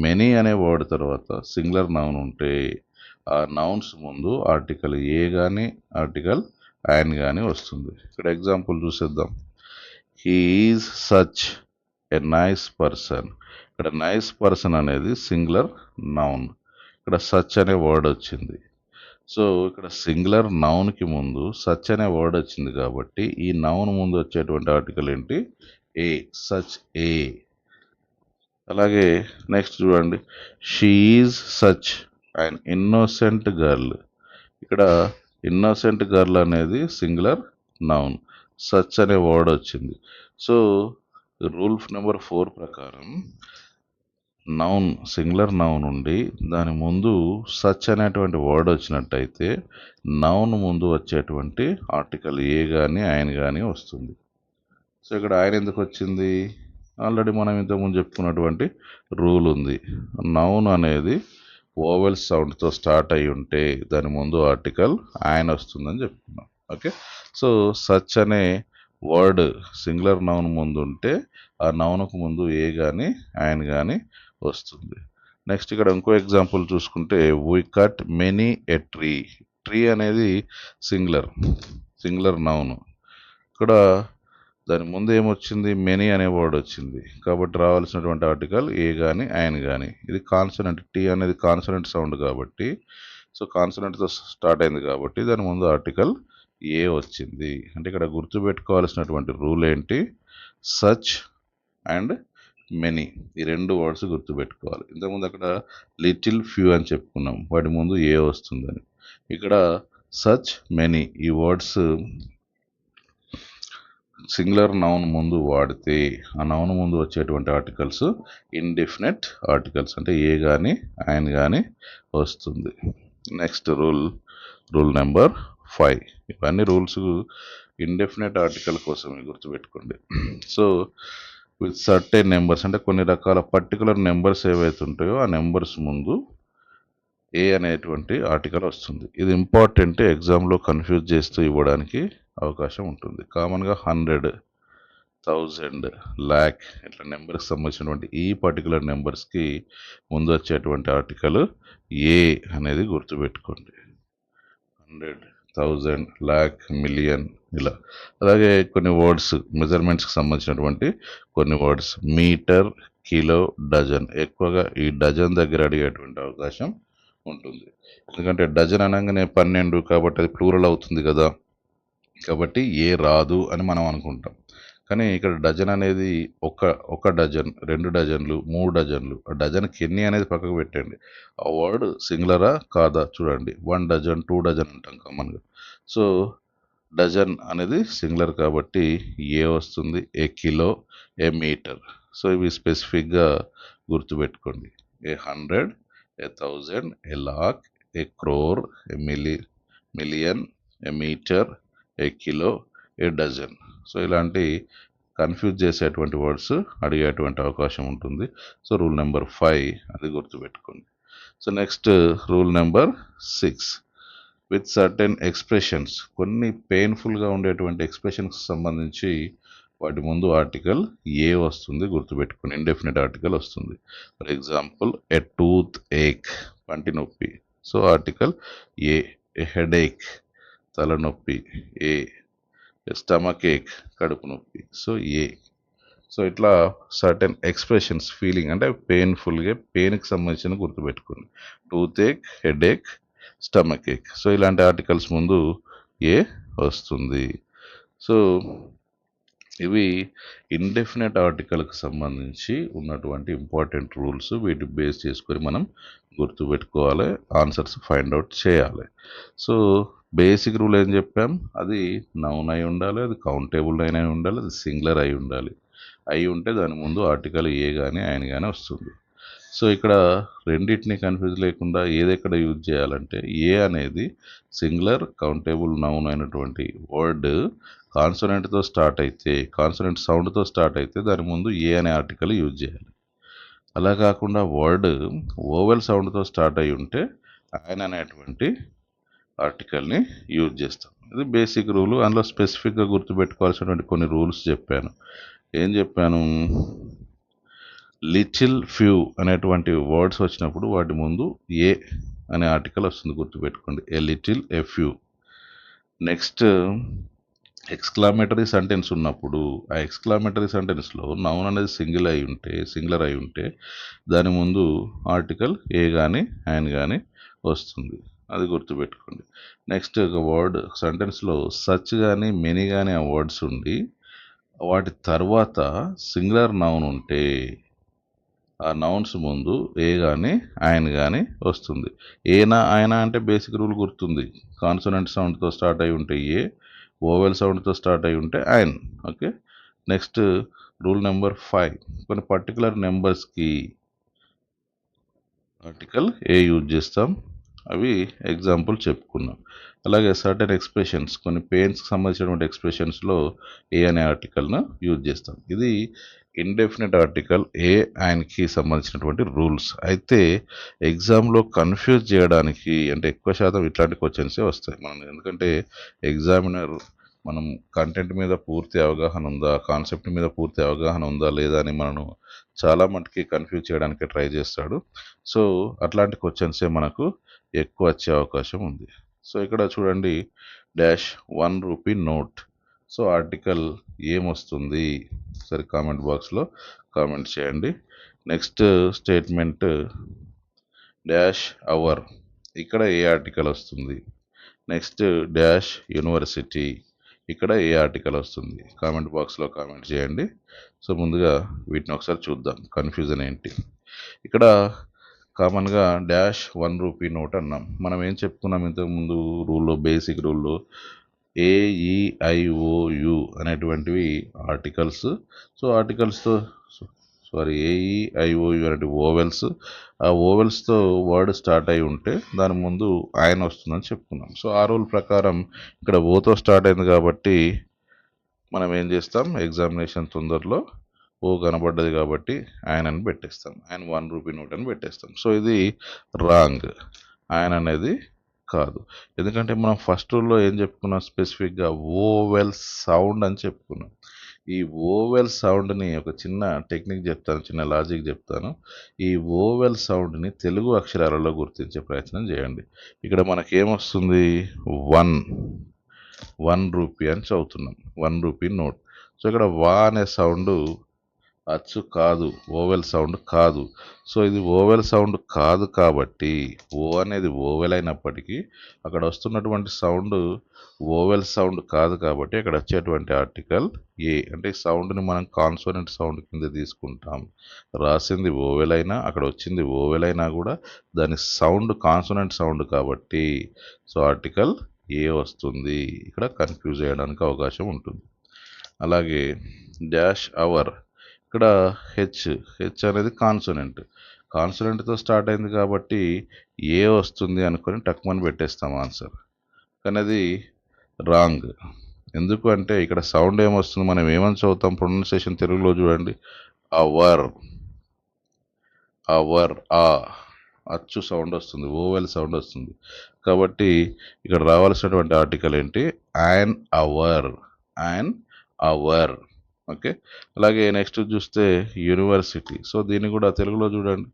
మెనీ అనే వర్డ్ తర్వాత సింగులర్ నౌన్ ఉంటే ఆ నౌన్స్ ముందు ఆర్టికల్ ఏ కానీ ఆర్టికల్ ఆయన కానీ వస్తుంది. ఇక్కడ ఎగ్జాంపుల్ చూసేద్దాం. He is such a nice person. ఇక్కడ నైస్ పర్సన్ అనేది సింగులర్ నౌన్, ఇక్కడ సచ్ అనే వర్డ్ వచ్చింది. సో ఇక్కడ సింగులర్ నౌన్కి ముందు సచ్ అనే వర్డ్ వచ్చింది కాబట్టి ఈ నౌన్ ముందు వచ్చేటువంటి ఆర్టికల్ ఏంటి? ఏ, సచ్ ఏ. అలాగే నెక్స్ట్ చూడండి, she is such and innocent girl. ఇక్కడ ఇన్నోసెంట్ గర్ల్ అనేది సింగులర్ నౌన్, సచ్ అనే వర్డ్ వచ్చింది. సో రూల్ నెంబర్ 4 ప్రకారం నౌన్, సింగులర్ నౌన్ ఉండి దాని ముందు సచ్ అనేటువంటి వర్డ్ వచ్చినట్టయితే నౌన్ ముందు వచ్చేటువంటి ఆర్టికల్ ఏ కానీ ఆయన కానీ వస్తుంది. సో ఇక్కడ ఆయన ఎందుకు వచ్చింది? ఆల్రెడీ మనం ఇంతకుముందు చెప్పుకున్నటువంటి రూల్ ఉంది. నౌన్ అనేది ఓవెల్ సౌండ్తో స్టార్ట్ అయి ఉంటే దాని ముందు ఆర్టికల్ ఆయన వస్తుందని చెప్పుకున్నాం. ఓకే, సో సచ్ అనే వర్డ్ సింగులర్ నౌన్ ముందు ఉంటే ఆ నౌన్కు ముందు ఏ కానీ ఆయన కానీ వస్తుంది. నెక్స్ట్ ఇక్కడ ఇంకో ఎగ్జాంపుల్ చూసుకుంటే, we cut many a tree. Tree అనేది సింగులర్ నౌన్. ఇక్కడ దాని ముందు ఏమొచ్చింది, మెనీ అనే వర్డ్ వచ్చింది, కాబట్టి రావాల్సినటువంటి ఆర్టికల్ ఏ కానీ ఆయన కానీ. ఇది కాన్సనెంట్, టీ అనేది కాన్సనెంట్ సౌండ్ కాబట్టి, సో కాన్సనెంట్తో స్టార్ట్ అయింది కాబట్టి దాని ముందు ఆర్టికల్ ఏ వచ్చింది. అంటే ఇక్కడ గుర్తుపెట్టుకోవాల్సినటువంటి రూల్ ఏంటి, సచ్ అండ్ మెనీ, ఈ రెండు వర్డ్స్ గుర్తుపెట్టుకోవాలి. ఇంతకుముందు అక్కడ లిటిల్ ఫ్యూ అని చెప్పుకున్నాం, వాటి ముందు ఏ వస్తుందని. ఇక్కడ సచ్ మెనీ ఈ వర్డ్స్ సింగులర్ నౌన్ ముందు వాడితే ఆ నౌన్ ముందు వచ్చేటువంటి ఆర్టికల్స్ ఇండెఫినెట్ ఆర్టికల్స్, అంటే ఏ కానీ ఆయన కానీ వస్తుంది. Next rule number 5. ఇవన్నీ రూల్స్ ఇండెఫినెట్ ఆర్టికల్ కోసమే, గుర్తుపెట్టుకోండి. సో విత్ సర్టెన్ నెంబర్స్, అంటే కొన్ని రకాల పర్టికులర్ నెంబర్స్ ఏవైతే ఉంటాయో ఆ నెంబర్స్ ముందు ఏ అనేటువంటి ఆర్టికల్ వస్తుంది. ఇది ఇంపార్టెంట్, ఎగ్జామ్లో కన్ఫ్యూజ్ చేస్తూ ఇవ్వడానికి అవకాశం ఉంటుంది. కామన్గా 100, 1000, lakh ఇట్లా నెంబర్కి సంబంధించినటువంటి ఈ పర్టికులర్ నెంబర్స్కి ముందు వచ్చేటువంటి ఆర్టికల్ ఏ అనేది గుర్తుపెట్టుకోండి. 100, 1000, lakh, మిలియన్ ఇలా. అలాగే కొన్ని వర్డ్స్ మెజర్మెంట్స్కి సంబంధించినటువంటి కొన్ని వర్డ్స్ మీటర్, కిలో, డజన్. ఎక్కువగా ఈ డజన్ దగ్గర అడిగేటువంటి అవకాశం ఉంటుంది, ఎందుకంటే డజన్ అనగానే 12 కాబట్టి అది ప్లూరల్ అవుతుంది కదా, కాబట్టి ఏ రాదు అని మనం అనుకుంటాం. కానీ ఇక్కడ డజన్ అనేది ఒక డజన్, 2 డజన్లు, 3 డజన్లు. ఆ డజన్కి ఎన్ని అనేది పక్కకు పెట్టండి, ఆ వర్డ్ సింగులరా కాదా చూడండి. 1 డజన్, 2 డజన్ అంటాం కామన్గా. సో డజన్ అనేది సింగులర్ కాబట్టి ఏ వస్తుంది, a kilo, a metre. So ఇవి స్పెసిఫిక్గా గుర్తుపెట్టుకోండి. A 100, a 1000, a lakh, a crore, a million, a metre, a kilo, a dozen. So ఇలాంటి కన్ఫ్యూజ్ చేసేటువంటి వర్డ్స్ అడిగేటువంటి అవకాశం ఉంటుంది. సో రూల్ నెంబర్ 5 అది గుర్తుపెట్టుకోండి. So next rule number 6. With certain expressions, కొన్ని పెయిన్ఫుల్గా ఉండేటువంటి ఎక్స్ప్రెషన్స్కి సంబంధించి వాటి ముందు ఆర్టికల్ ఏ వస్తుంది, గుర్తుపెట్టుకోండి. ఇండెఫినెట్ ఆర్టికల్ వస్తుంది. ఫర్ ఎగ్జాంపుల్ ఏ టూత్ ఏక్, పంటి నొప్పి, so article a. A head ఏక్, తలనొప్పి, ఏ. స్టమక్ ఏక్, కడుపు నొప్పి, సో ఏ. సో ఇట్లా సర్టెన్ ఎక్స్ప్రెషన్స్, ఫీలింగ్ అంటే పెయిన్ఫుల్గా, పెయిన్కి సంబంధించిన గుర్తుపెట్టుకోండి. టూత్ ఏక్, హెడ్ ఏక్, స్టమక్ ఏక్. సో ఇలాంటి ఆర్టికల్స్ ముందు ఏ వస్తుంది. సో ఇవి ఇండెఫినెట్ ఆర్టికల్కి సంబంధించి ఉన్నటువంటి ఇంపార్టెంట్ రూల్స్. వీటి బేస్ చేసుకొని మనం గుర్తుపెట్టుకోవాలి, ఆన్సర్స్ ఫైండ్ అవుట్ చేయాలి. సో బేసిక్ రూల్ ఏం చెప్పాం, అది నౌన్ అయి ఉండాలి, అది కౌంటబుల్ నౌన్ అయి ఉండాలి, అది సింగులర్ అయి ఉండాలి. అయి ఉంటే దాని ముందు ఆర్టికల్ ఏ కానీ ఆయన కానీ వస్తుంది. సో ఇక్కడ రెండింటిని కన్ఫ్యూజ్ లేకుండా ఏదెక్కడ యూజ్ చేయాలంటే, ఏ అనేది సింగులర్ కౌంటబుల్ నౌన్ అయినటువంటి వర్డ్ కాన్సోనెంట్తో స్టార్ట్ అయితే, కాన్సోనెంట్ సౌండ్తో స్టార్ట్ అయితే దాని ముందు ఏ అనే ఆర్టికల్ యూజ్ చేయాలి. అలా కాకుండా వర్డ్ ఓవెల్ సౌండ్తో స్టార్ట్ అయి ఉంటే ఆయన అనేటువంటి ఆర్టికల్ని యూజ్ చేస్తాం. ఇది బేసిక్ రూలు. అందులో స్పెసిఫిక్గా గుర్తుపెట్టుకోవాల్సినటువంటి కొన్ని రూల్స్ చెప్పాను. ఏం చెప్పాను, లిటిల్ ఫ్యూ అనేటువంటి వర్డ్స్ వచ్చినప్పుడు వాటి ముందు ఏ అనే ఆర్టికల్ వస్తుంది, గుర్తుపెట్టుకోండి. A little, a few. Next exclamatory sentence ఉన్నప్పుడు ఆ ఎక్స్క్లామేటరీ సెంటెన్స్లో నౌన్ అనేది సింగులర్ అయి ఉంటే దాని ముందు ఆర్టికల్ ఏ కానీ ఆయన కానీ వస్తుంది, అది గుర్తుపెట్టుకోండి. నెక్స్ట్ ఒక వర్డ్ సెంటెన్స్లో సచ్ కానీ మెనీ కానీ ఆ వర్డ్స్ ఉండి వాటి తర్వాత సింగులర్ నౌన్ ఉంటే ఆ నౌన్స్ ముందు ఏ కానీ ఆయన కానీ వస్తుంది. ఏనా ఆయన అంటే బేసిక్ రూల్ గుర్తుంది, కాన్సోనెంట్ సౌండ్తో స్టార్ట్ అయి ఉంటే ఏ, ఓవెల్ సౌండ్తో స్టార్ట్ అయి ఉంటే ఆయన. ఓకే. Next rule number 5. కొన్ని పర్టికులర్ నెంబర్స్కి ఆర్టికల్ ఏ యూజ్ చేస్తాం, అవి ఎగ్జాంపుల్ చెప్పుకున్నాం. అలాగే సర్టెన్ ఎక్స్ప్రెషన్స్, కొన్ని పెయిన్స్కి సంబంధించినటువంటి ఎక్స్ప్రెషన్స్లో ఏ అనే ఆర్టికల్ను యూజ్ చేస్తాం. ఇది ఇండెఫినెట్ ఆర్టికల్ ఏ ఆయనకి సంబంధించినటువంటి రూల్స్. అయితే ఎగ్జామ్లో కన్ఫ్యూజ్ చేయడానికి, అంటే ఎక్కువ శాతం ఇట్లాంటి క్వశ్చన్సే వస్తాయి మనం, ఎందుకంటే ఎగ్జామినర్ మనం కంటెంట్ మీద పూర్తి అవగాహన ఉందా, కాన్సెప్ట్ మీద పూర్తి అవగాహన ఉందా లేదా అని మనను చాలా మటుకి కన్ఫ్యూజ్ చేయడానికి ట్రై చేస్తాడు. సో అట్లాంటి క్వశ్చన్సే మనకు ఎక్కువ వచ్చే అవకాశం ఉంది. సో ఇక్కడ చూడండి dash 1 rupee note. So article ఏమొస్తుంది సరే కామెంట్ బాక్స్లో కామెంట్ చేయండి. నెక్స్ట్ స్టేట్మెంట్ డాష్ అవర్, ఇక్కడ ఏ ఆర్టికల్ వస్తుంది. నెక్స్ట్ డాష్ యూనివర్సిటీ, ఇక్కడ ఏ ఆర్టికల్ వస్తుంది. కామెంట్ బాక్స్లో కామెంట్ చేయండి. సో ముందుగా వీటిని ఒకసారి చూద్దాం కన్ఫ్యూజన్ ఏంటి. ఇక్కడ కామన్గా డాష్ 1 రూపీ నోట్ అన్నాం. మనం ఏం చెప్పుకున్నాం ఇంతకుముందు రూల్లో, బేసిక్ రూల్లో AEIOU అనేటువంటివి ఆర్టికల్స్. సో ఆర్టికల్స్తో AEIOU అనేటి ఓవెల్స్. ఆ ఓవెల్స్తో వర్డ్ స్టార్ట్ అయి ఉంటే దాని ముందు ఆయన వస్తుందని చెప్పుకున్నాం. సో ఆ రూల్ ప్రకారం ఇక్కడ ఓతో స్టార్ట్ అయింది కాబట్టి మనం ఏం చేస్తాం, ఎగ్జామినేషన్ తొందరలో ఓ కనబడ్డది కాబట్టి ఆయన అని పెట్టేస్తాం. ఆయన 1 రూపీ నోట్ అని పెట్టేస్తాం. సో ఇది రాంగ్, ఆయన అనేది కాదు. ఎందుకంటే మనం ఫస్ట్ రూల్లో ఏం చెప్పుకున్నాం, స్పెసిఫిక్గా ఓవెల్ సౌండ్ అని చెప్పుకున్నాం. ఈ ఓవెల్ సౌండ్ని ఒక చిన్న టెక్నిక్ చెప్తాను, చిన్న లాజిక్ చెప్తాను. ఈ ఓవెల్ సౌండ్ని తెలుగు అక్షరాలలో గుర్తించే ప్రయత్నం చేయండి. ఇక్కడ మనకేమొస్తుంది, 1 రూపీ అని చదువుతున్నాం, 1 రూపీ నోట్. సో ఇక్కడ వా అనే సౌండ్ అచ్చు కాదు, ఓవెల్ సౌండ్ కాదు. సో ఇది ఓవెల్ సౌండ్ కాదు కాబట్టి ఓ అనేది ఓవెల్ అయినప్పటికీ అక్కడ వస్తున్నటువంటి సౌండ్ ఓవెల్ సౌండ్ కాదు కాబట్టి అక్కడ వచ్చేటువంటి ఆర్టికల్ ఏ. అంటే ఈ సౌండ్ని మనం కాన్సోనెంట్ సౌండ్ కింద తీసుకుంటాం. రాసింది ఓవెల్ అయినా అక్కడ వచ్చింది ఓవెల్ అయినా కూడా దాని సౌండ్ కాన్సోనెంట్ సౌండ్ కాబట్టి సో ఆర్టికల్ ఏ వస్తుంది. ఇక్కడ కన్ఫ్యూజ్ చేయడానికి అవకాశం ఉంటుంది. అలాగే డాష్ అవర్, ఇక్కడ హెచ్ అనేది కాన్సోనెంట్తో స్టార్ట్ అయింది కాబట్టి ఏ వస్తుంది అనుకొని టక్మని పెట్టేస్తాం ఆన్సర్. కానీ అది రాంగ్. ఎందుకు అంటే ఇక్కడ సౌండ్ ఏమొస్తుంది, మనం ఏమని చదువుతాం, ప్రొనౌన్సియేషన్ తెలుగులో చూడండి, అవర్, ఆ అచ్చు సౌండ్ వస్తుంది, ఓవెల్ సౌండ్ వస్తుంది. కాబట్టి ఇక్కడ రావాల్సినటువంటి ఆర్టికల్ ఏంటి, యాన్ అవర్. ఓకే. అలాగే నెక్స్ట్ చూస్తే యూనివర్సిటీ. సో దీన్ని కూడా తెలుగులో చూడండి,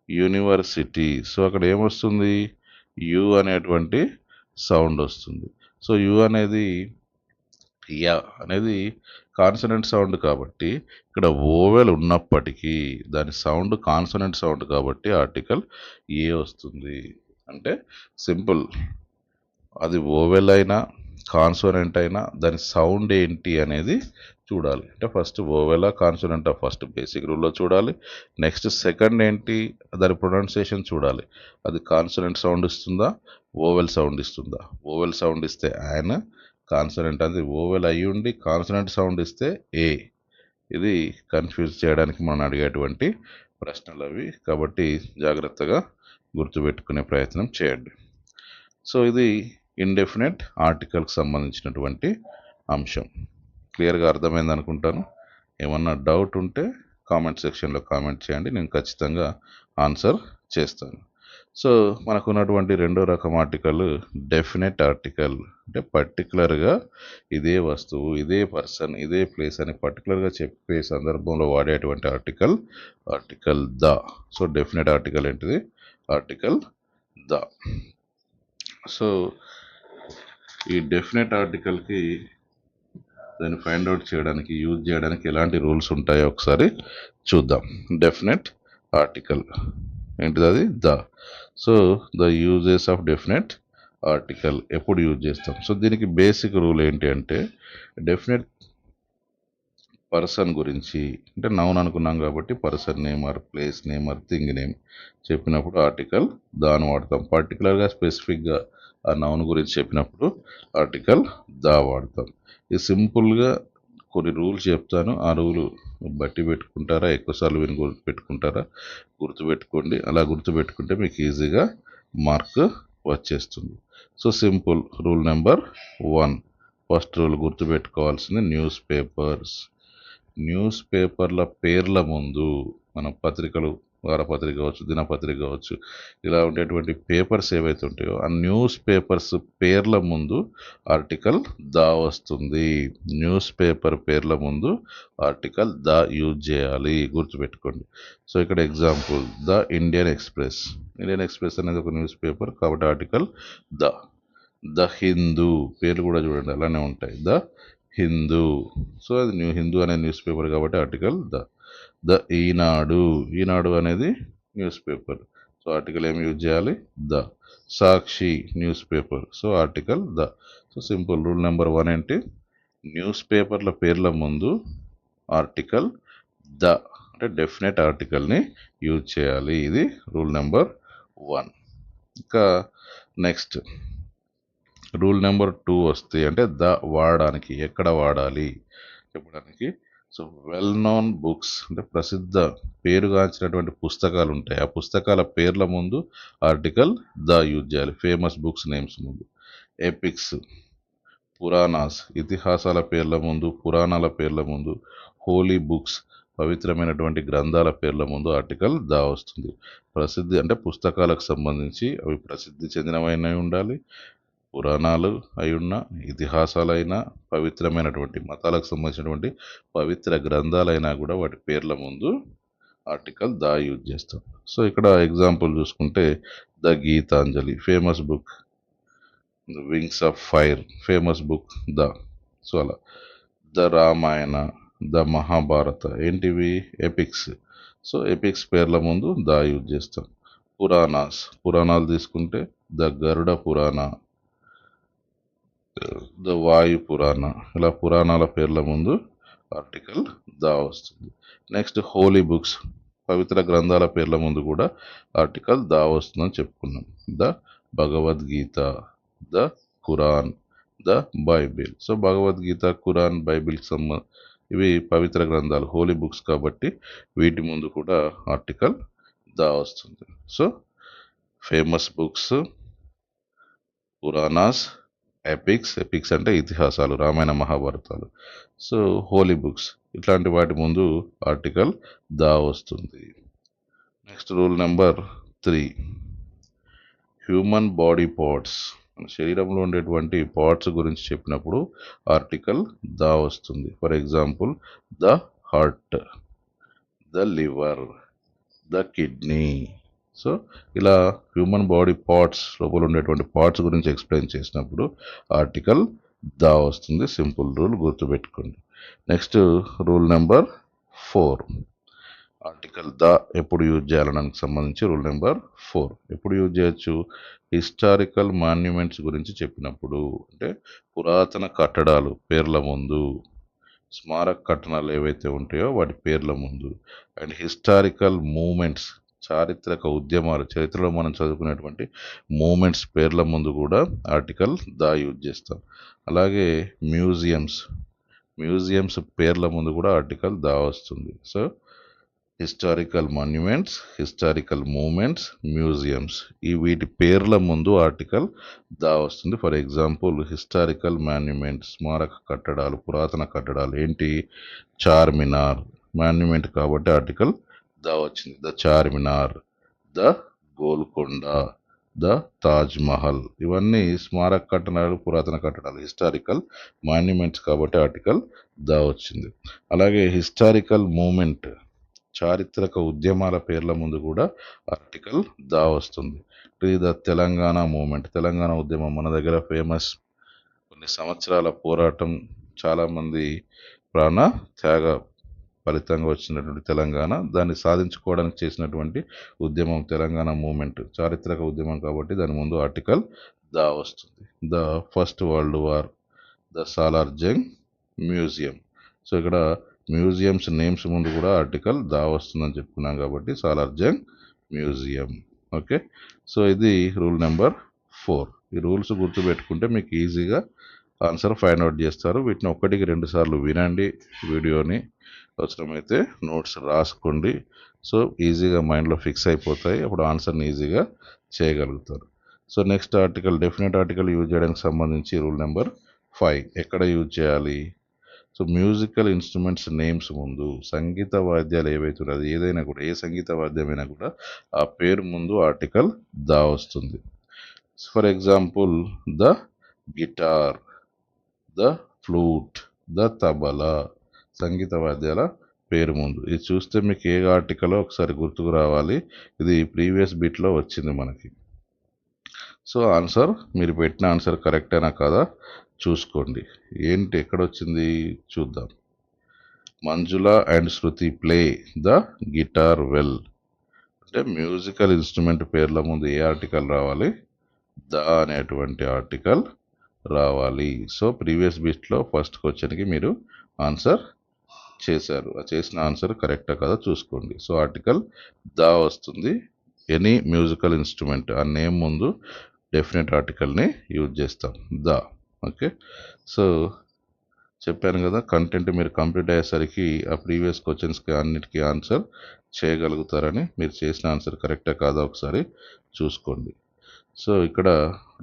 యూనివర్సిటీ. సో అక్కడ ఏమొస్తుంది, యు అనేటువంటి సౌండ్ వస్తుంది. సో యు అనేది యా అనేది కాన్సనెంట్ సౌండ్ కాబట్టి ఇక్కడ ఓవెల్ ఉన్నప్పటికీ దాని సౌండ్ కాన్సనెంట్ సౌండ్ కాబట్టి ఆర్టికల్ ఏ వస్తుంది. అంటే సింపుల్, అది ఓవెల్ అయినా కాన్సోనెంట్ అయినా దాని సౌండ్ ఏంటి అనేది చూడాలి. అంటే ఫస్ట్ ఓవెలా కాన్సోనెంటా ఫస్ట్ బేసిక్ రూల్లో చూడాలి. నెక్స్ట్ సెకండ్ ఏంటి, దాని ప్రొనౌన్సియేషన్ చూడాలి. అది కాన్సోనెంట్ సౌండ్ ఇస్తుందా, ఓవెల్ సౌండ్ ఇస్తుందా. ఓవెల్ సౌండ్ ఇస్తే ఆయన, కాన్సోనెంట్ అది ఓవెల్ అయ్యి ఉండి కాన్సోనెంట్ సౌండ్ ఇస్తే ఏ. ఇది కన్ఫ్యూజ్ చేయడానికి మనం అడిగేటువంటి ప్రశ్నలు అవి. కాబట్టి జాగ్రత్తగా గుర్తుపెట్టుకునే ప్రయత్నం చేయండి. సో ఇది ఇండెఫినెట్ ఆర్టికల్కి సంబంధించినటువంటి అంశం. క్లియర్గా అర్థమైంది అనుకుంటాను. ఏమన్నా డౌట్ ఉంటే కామెంట్ సెక్షన్లో కామెంట్ చేయండి, నేను ఖచ్చితంగా ఆన్సర్ చేస్తాను. సో మనకు ఉన్నటువంటి రెండో రకం ఆర్టికల్ డెఫినెట్ ఆర్టికల్. అంటే పర్టికులర్గా ఇదే వస్తువు, ఇదే పర్సన్, ఇదే ప్లేస్ అని పర్టికులర్గా చెప్పే సందర్భంలో వాడేటువంటి article the. So definite article ఏంటిది, ఆర్టికల్ ద. సో ఈ డెఫినెట్ ఆర్టికల్కి దాన్ని ఫైండ్ అవుట్ చేయడానికి, యూజ్ చేయడానికి ఎలాంటి రూల్స్ ఉంటాయో ఒకసారి చూద్దాం. డెఫినెట్ ఆర్టికల్ ఏంటిది, అది the. So the uses of definite article ఎప్పుడు యూజ్ చేస్తాం. సో దీనికి బేసిక్ రూల్ ఏంటి అంటే, డెఫినెట్ పర్సన్ గురించి, అంటే నౌన్ అనుకున్నాం కాబట్టి person name or place name or thing name చెప్పినప్పుడు ఆర్టికల్ దాని వాడతాం. పర్టికులర్గా స్పెసిఫిక్గా ఆ నౌన్ గురించి చెప్పినప్పుడు ఆర్టికల్ దా వాడతాం. ఇది సింపుల్గా కొన్ని రూల్స్ చెప్తాను, ఆ రూలు బట్టి పెట్టుకుంటారా, ఎక్కువసార్లు విని గుర్తుపెట్టుకుంటారా, గుర్తుపెట్టుకోండి. అలా గుర్తుపెట్టుకుంటే మీకు ఈజీగా మార్క్ వచ్చేస్తుంది. So simple rule number 1, first rule గుర్తుపెట్టుకోవాల్సింది న్యూస్ పేపర్ల పేర్ల ముందు, మనం పత్రికలు వారపత్రిక కావచ్చు, దినపత్రిక కావచ్చు, ఇలా ఉండేటువంటి పేపర్స్ ఏవైతే ఉంటాయో ఆ న్యూస్ పేపర్స్ పేర్ల ముందు ఆర్టికల్ ద వస్తుంది. న్యూస్ పేపర్ పేర్ల ముందు ఆర్టికల్ ద యూజ్ చేయాలి, గుర్తుపెట్టుకోండి. సో ఇక్కడ example the Indian express. Indian express అనేది ఒక న్యూస్ పేపర్ కాబట్టి ఆర్టికల్ ద. ద హిందూ పేర్లు కూడా చూడండి అలానే ఉంటాయి, ద హిందూ. సో అది హిందూ అనే న్యూస్ పేపర్ కాబట్టి ఆర్టికల్ ద. ద ఈనాడు. ఈనాడు అనేది న్యూస్ పేపర్, సో ఆర్టికల్ ఏమి యూజ్ చేయాలి, the. Sakshi news paper, so article the. So simple. Rule number 1 ఏంటి, న్యూస్ పేపర్ల పేర్ల ముందు ఆర్టికల్ ద అంటే డెఫినెట్ ఆర్టికల్ని యూజ్ చేయాలి. ఇది రూల్ నెంబర్ 1. ఇంకా నెక్స్ట్ రూల్ నెంబర్ 2 వస్తే అంటే ద వాడడానికి, ఎక్కడ వాడాలి చెప్పడానికి. సో వెల్ నోన్ బుక్స్ అంటే ప్రసిద్ధ పేరుగాంచినటువంటి పుస్తకాలు ఉంటాయి, ఆ పుస్తకాల పేర్ల ముందు ఆర్టికల్ ద యూజ్ చేయాలి, ఫేమస్ బుక్స్ నేమ్స్ ముందు. ఎపిక్స్, పురాణాస్ ఇతిహాసాల పేర్ల ముందు, పురాణాల పేర్ల ముందు. హోలీ బుక్స్ పవిత్రమైనటువంటి గ్రంథాల పేర్ల ముందు ఆర్టికల్ ద వస్తుంది. ప్రసిద్ధి అంటే పుస్తకాలకు సంబంధించి అవి ప్రసిద్ధి చెందినవైనా ఉండాలి, పురాణాలు అయ్యున్న, ఇతిహాసాలైనా, పవిత్రమైనటువంటి మతాలకు సంబంధించినటువంటి పవిత్ర గ్రంథాలైనా కూడా వాటి పేర్ల ముందు ఆర్టికల్ ద యూజ్ చేస్తాం. సో ఇక్కడ ఎగ్జాంపుల్ చూసుకుంటే the Gitanjali famous book, wings of fire famous book the. So అలా ద రామాయణ, ద మహాభారత ఏంటివి, ఎపిక్స్. సో ఎపిక్స్ పేర్ల ముందు ద యూజ్ చేస్తాం. పురాణాస్ పురాణాలు తీసుకుంటే ద గరుడ పురాణ, ద వాయు పురాణ. ఇలా పురాణాల పేర్ల ముందు ఆర్టికల్ ద వస్తుంది. నెక్స్ట్ హోలీ బుక్స్ పవిత్ర గ్రంథాల పేర్ల ముందు కూడా ఆర్టికల్ ద వస్తుందని చెప్పుకున్నాం. The Bhagavad Gita, the Quran, the Bible. So Bhagavad Gita, Quran, బైబిల్కి ఇవి పవిత్ర గ్రంథాలు, హోలీ బుక్స్ కాబట్టి వీటి ముందు కూడా ఆర్టికల్ ద వస్తుంది. So famous books, Puranas, epics అంటే ఇతిహాసాలు, రామాయణ మహాభారతాలు. సో హోలీ బుక్స్ ఇట్లాంటి వాటి ముందు ఆర్టికల్ ద వస్తుంది. Next rule number 3 human body parts. శరీరంలో ఉండేటువంటి పార్ట్స్ గురించి చెప్పినప్పుడు ఆర్టికల్ ద వస్తుంది. For example the heart, the liver, the kidney. So ఇలా హ్యూమన్ బాడీ పార్ట్స్ లోపల ఉండేటువంటి పార్ట్స్ గురించి ఎక్స్ప్లెయిన్ చేసినప్పుడు ఆర్టికల్ ద వస్తుంది. సింపుల్ రూల్, గుర్తుపెట్టుకోండి. Next rule number 4 article the ఎప్పుడు యూజ్ చేయాలడానికి సంబంధించి రూల్ నెంబర్ 4. ఎప్పుడు యూజ్ చేయొచ్చు, హిస్టారికల్ మాన్యుమెంట్స్ గురించి చెప్పినప్పుడు, అంటే పురాతన కట్టడాలు పేర్ల ముందు, స్మారక కట్టడాలు ఏవైతే ఉంటాయో వాటి పేర్ల ముందు, అండ్ హిస్టారికల్ మూమెంట్స్ చారిత్రక ఉద్యమాలు, చరిత్రలో మనం చదువుకునేటువంటి మూమెంట్స్ పేర్ల ముందు కూడా ఆర్టికల్ ద యూజ్ చేస్తాం. అలాగే మ్యూజియంస్ పేర్ల ముందు కూడా ఆర్టికల్ ద వస్తుంది. So historical monuments, historical movements, museums వీటి పేర్ల ముందు ఆర్టికల్ ద వస్తుంది. ఫర్ ఎగ్జాంపుల్ హిస్టారికల్ మాన్యుమెంట్స్ స్మారక కట్టడాలు, పురాతన కట్టడాలు ఏంటి, చార్మినార్ మాన్యుమెంట్ కాబట్టి ఆర్టికల్ ద వచ్చింది. The Charminar, the Golconda, the Taj Mahal ఇవన్నీ స్మారక కట్టడాలు, పురాతన కట్టడాలు, హిస్టారికల్ మాన్యుమెంట్స్ కాబట్టి ఆర్టికల్ ద వచ్చింది. అలాగే హిస్టారికల్ మూమెంట్ చారిత్రక ఉద్యమాల పేర్ల ముందు కూడా ఆర్టికల్ ద వస్తుంది. ద తెలంగాణ మూమెంట్, తెలంగాణ ఉద్యమం మన దగ్గర ఫేమస్, కొన్ని సంవత్సరాల పోరాటం, చాలామంది ప్రాణ త్యాగ ఫలితంగా వచ్చినటువంటి తెలంగాణ, దాన్ని సాధించుకోవడానికి చేసినటువంటి ఉద్యమం తెలంగాణ మూమెంట్, చారిత్రక ఉద్యమం కాబట్టి దాని ముందు ఆర్టికల్ ద వస్తుంది. The first world war, the Salar Jung museum. So ఇక్కడ మ్యూజియంస్ నేమ్స్ ముందు కూడా ఆర్టికల్ ద వస్తుందని చెప్పుకున్నాం కాబట్టి Salar Jung museum. Okay, so ఇది రూల్ నెంబర్ 4. ఈ రూల్స్ గుర్తుపెట్టుకుంటే మీకు ఈజీగా ఆన్సర్ ఫైండ్ అవుట్ చేస్తారు. వీటిని 1కి 2 సార్లు వినండి వీడియోని, అవసరమైతే నోట్స్ రాసుకోండి. సో ఈజీగా మైండ్లో ఫిక్స్ అయిపోతాయి, అప్పుడు ఆన్సర్ని ఈజీగా చేయగలుగుతారు. So next article, definite article use చేయడానికి సంబంధించి రూల్ నెంబర్ 5 ఎక్కడ యూజ్ చేయాలి, సో మ్యూజికల్ ఇన్స్ట్రుమెంట్స్ నేమ్స్ ముందు సంగీత వాద్యాలు ఏవైతే ఉన్నాయో అది ఏదైనా కూడా ఏ సంగీత వాద్యమైనా కూడా ఆ పేరు ముందు ఆర్టికల్ ద వస్తుంది. For example the guitar, the flute, the tabla, సంగీత వాద్యాల పేరు ముందు. ఇది చూస్తే మీకు ఏ ఆర్టికల్ ఒకసారి గుర్తుకు రావాలి. ఇది ప్రీవియస్ బిట్లో వచ్చింది మనకి. సో ఆన్సర్ మీరు పెట్టిన ఆన్సర్ కరెక్టేనా కాదా చూసుకోండి. ఏంటి ఎక్కడొచ్చింది చూద్దాం. Manjula and Shruti play the guitar well. అంటే మ్యూజికల్ ఇన్స్ట్రుమెంట్ పేర్ల ముందు ఏ ఆర్టికల్ రావాలి? ద అనేటువంటి ఆర్టికల్ రావాలి. సో ప్రీవియస్ బిట్లో ఫస్ట్ క్వశ్చన్కి మీరు ఆన్సర్ చేశారు. ఆ చేసిన ఆన్సర్ కరెక్టా కదా చూసుకోండి. సో ఆర్టికల్ ద వస్తుంది. ఎనీ మ్యూజికల్ ఇన్స్ట్రుమెంట్ ఆ నేమ్ ముందు డెఫినెట్ ఆర్టికల్ని యూజ్ చేస్తాం ద. ఓకే, సో చెప్పాను కదా, కంటెంట్ మీరు కంప్లీట్ అయ్యేసరికి ఆ ప్రీవియస్ క్వశ్చన్స్కి అన్నిటికీ ఆన్సర్ చేయగలుగుతారని. మీరు చేసిన ఆన్సర్ కరెక్టా కాదా ఒకసారి చూసుకోండి. సో ఇక్కడ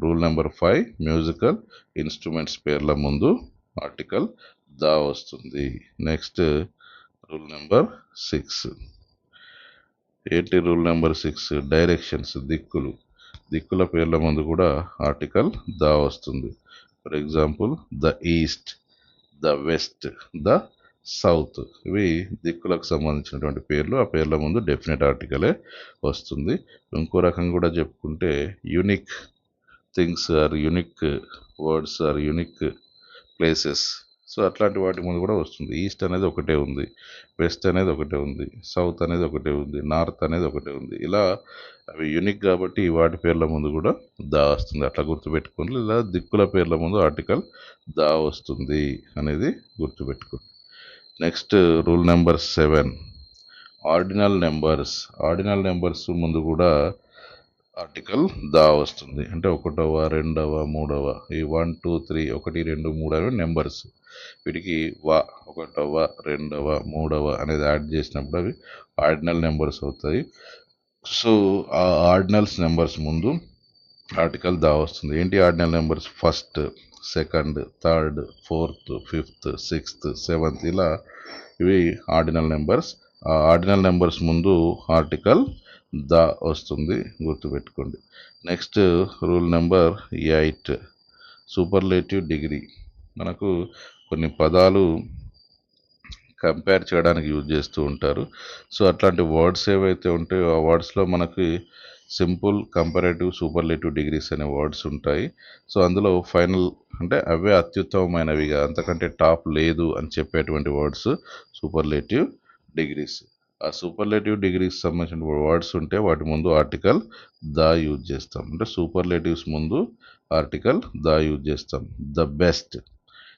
రూల్ నెంబర్ 5 మ్యూజికల్ ఇన్స్ట్రుమెంట్స్ పేర్ల ముందు ఆర్టికల్ ద వస్తుంది. Next rule number 6. ఏంటి రూల్ నెంబర్ 6? డైరెక్షన్స్, దిక్కులు. దిక్కుల పేర్ల ముందు కూడా ఆర్టికల్ ద వస్తుంది. For example the east, the west, the south. ఇవి దిక్కులకు సంబంధించినటువంటి పేర్లు. ఆ పేర్ల ముందు డెఫినెట్ ఆర్టికలే వస్తుంది. ఇంకో రకం కూడా చెప్పుకుంటే unique things or unique words or unique places. So అట్లాంటి వాటి ముందు కూడా వస్తుంది. ఈస్ట్ అనేది ఒకటే ఉంది, వెస్ట్ అనేది ఒకటే ఉంది, సౌత్ అనేది ఒకటే ఉంది, నార్త్ అనేది ఒకటే ఉంది. ఇలా అవి యూనిక్ కాబట్టి వాటి పేర్ల ముందు కూడా దా వస్తుంది. అట్లా గుర్తుపెట్టుకోండి. ఇలా దిక్కుల పేర్ల ముందు ఆర్టికల్ దా వస్తుంది అనేది గుర్తుపెట్టుకోండి. Next rule number 7 ordinal numbers. Ordinal numbers ముందు కూడా ఆర్టికల్ దా వస్తుంది. అంటే 1వ, 2వ, 3వ, ఈ 1 2 3 1 2 3 అనేవి నెంబర్స్. వీటికి 1వ, 2వ, 3వ అనేది యాడ్ చేసినప్పుడు అవి ఆర్డినల్ నెంబర్స్ అవుతాయి. సో ఆ ఆర్డినల్స్ నెంబర్స్ ముందు ఆర్టికల్ దా వస్తుంది. ఏంటి ordinal numbers? First, second, third, fourth, fifth, sixth, seventh, ఇలా ఇవి ఆర్డినల్ నెంబర్స్. ఆ ఆర్డినల్ నెంబర్స్ ముందు ఆర్టికల్ ద వస్తుంది, గుర్తుపెట్టుకోండి. Next rule number 8 superlative degree. మనకు కొన్ని పదాలు కంపేర్ చేయడానికి యూజ్ చేస్తూ ఉంటారు. సో అట్లాంటి వర్డ్స్ ఏవైతే ఉంటాయో ఆ వర్డ్స్లో మనకి సింపుల్, కంపారేటివ్, సూపర్లేటివ్ డిగ్రీస్ అనే వర్డ్స్ ఉంటాయి. సో అందులో ఫైనల్ అంటే అవే అత్యుత్తమమైనవిగా, అంతకంటే టాప్ లేదు అని చెప్పేటువంటి వర్డ్స్ సూపర్లేటివ్ డిగ్రీస్. ఆ సూపర్లేటివ్ డిగ్రీస్ సంబంధించిన వర్డ్స్ ఉంటే వాటి ముందు ఆర్టికల్ ద యూజ్ చేస్తాం. అంటే సూపర్లేటివ్స్ ముందు ఆర్టికల్ ద యూజ్ చేస్తాం. ద బెస్ట్,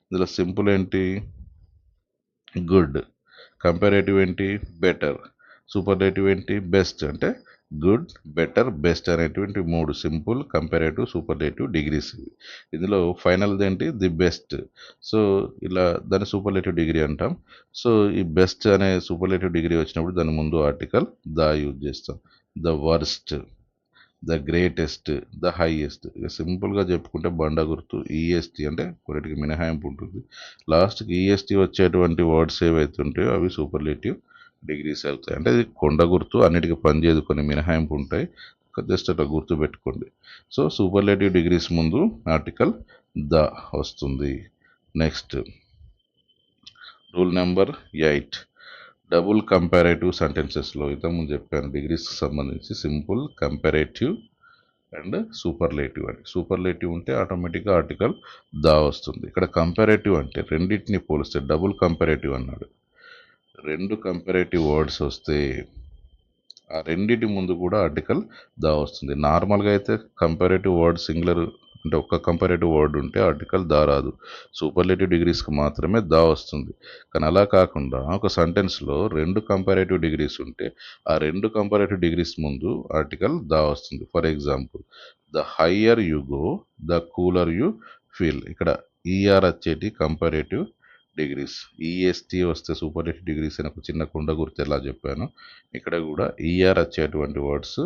ఇందులో సింపుల్ ఏంటి? గుడ్. కంపారేటివ్ ఏంటి? బెటర్. సూపర్లేటివ్ ఏంటి? బెస్ట్. అంటే గుడ్, బెటర్, బెస్ట్ అనేటువంటి 3 సింపుల్, కంపారేటివ్, సూపర్లేటివ్ డిగ్రీస్. ఇందులో ఫైనల్ది ఏంటి? The best. సో ఇలా దాన్ని సూపర్లేటివ్ డిగ్రీ అంటాం. సో ఈ బెస్ట్ అనే సూపర్లేటివ్ డిగ్రీ వచ్చినప్పుడు దాని ముందు ఆర్టికల్ ద యూజ్ చేస్తాం. The worst, the greatest, the highest. ఇక సింపుల్గా చెప్పుకుంటే బండ గుర్తు, ఈఎస్టీ అంటే కొన్నిటికి మినహాయింపు ఉంటుంది. లాస్ట్కి ఈఎస్టీ వచ్చేటువంటి వర్డ్స్ ఏవైతే ఉంటాయో అవి సూపర్లేటివ్ డిగ్రీస్ అవుతాయి. అంటే ఇది కొండ గుర్తు, అన్నిటికీ పనిచేయదు, కొన్ని మినహాయింపు ఉంటాయి. జస్ట్ అట్లా గుర్తు పెట్టుకోండి. సో సూపర్లేటివ్ డిగ్రీస్ ముందు ఆర్టికల్ ద వస్తుంది. Next rule number 8 double comparative సెంటెన్సెస్లో ఇంతకుముందు చెప్పాను డిగ్రీస్కి సంబంధించి సింపుల్, కంపారేటివ్ అండ్ సూపర్లేటివ్ అని. సూపర్లేటివ్ ఉంటే ఆటోమేటిక్గా ఆర్టికల్ దా వస్తుంది. ఇక్కడ కంపారేటివ్ అంటే రెండింటిని పోలిస్తే, డబుల్ కంపారేటివ్ అన్నాడు. 2 కంపారేటివ్ వర్డ్స్ వస్తే ఆ రెండింటి ముందు కూడా ఆర్టికల్ దా వస్తుంది. నార్మల్గా అయితే కంపారేటివ్ వర్డ్ సింగులర్ అంటే ఒక్క కంపారేటివ్ వర్డ్ ఉంటే ఆర్టికల్ దా రాదు. సూపర్లేటివ్ డిగ్రీస్కి మాత్రమే దా వస్తుంది. కానీ అలా కాకుండా ఒక సెంటెన్స్లో 2 కంపారేటివ్ డిగ్రీస్ ఉంటే ఆ 2 కంపారేటివ్ డిగ్రీస్ ముందు ఆర్టికల్ దా వస్తుంది. For example the higher you go the cooler you feel. ఇక్కడ ఈఆర్ వచ్చేటి కంపారేటివ్ డిగ్రీస్. ఈఎస్టీ వస్తే సూపర్లేటివ్ డిగ్రీస్ అని ఒక చిన్న కుండ గుర్తు ఎలా చెప్పాను, ఇక్కడ కూడా ఈఆర్ వచ్చేటువంటి వర్డ్స్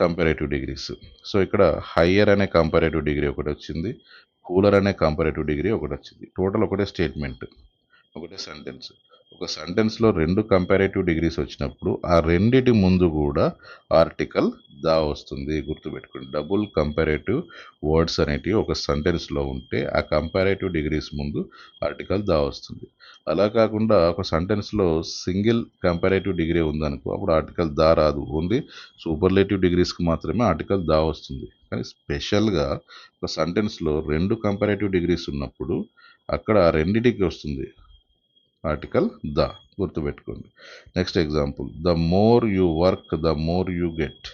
కంపారేటివ్ డిగ్రీస్. సో ఇక్కడ హయ్యర్ అనే కంపారేటివ్ డిగ్రీ ఒకటి వచ్చింది, కూలర్ అనే కంపారేటివ్ డిగ్రీ ఒకటి వచ్చింది. టోటల్ ఒకటే స్టేట్మెంట్. ఒకటే సెంటెన్స్. ఒక సెంటెన్స్లో రెండు కంపారేటివ్ డిగ్రీస్ వచ్చినప్పుడు ఆ రెండిటి ముందు కూడా ఆర్టికల్ దా వస్తుంది. గుర్తుపెట్టుకోండి, డబుల్ కంపారేటివ్ వర్డ్స్ అనేటివి ఒక సెంటెన్స్లో ఉంటే ఆ కంపారేటివ్ డిగ్రీస్ ముందు ఆర్టికల్ దా వస్తుంది. అలా కాకుండా ఒక సెంటెన్స్లో సింగిల్ కంపారేటివ్ డిగ్రీ ఉందనుకో, అప్పుడు ఆర్టికల్ దా రాదు. ఓన్లీ సూపర్లేటివ్ డిగ్రీస్కి మాత్రమే ఆర్టికల్ దా వస్తుంది. కానీ స్పెషల్గా ఒక సెంటెన్స్లో రెండు కంపారేటివ్ డిగ్రీస్ ఉన్నప్పుడు అక్కడ ఆ రెండిటికి వస్తుంది ఆర్టికల్ ద. గుర్తుపెట్టుకోండి. Next example, the more you work the more you get.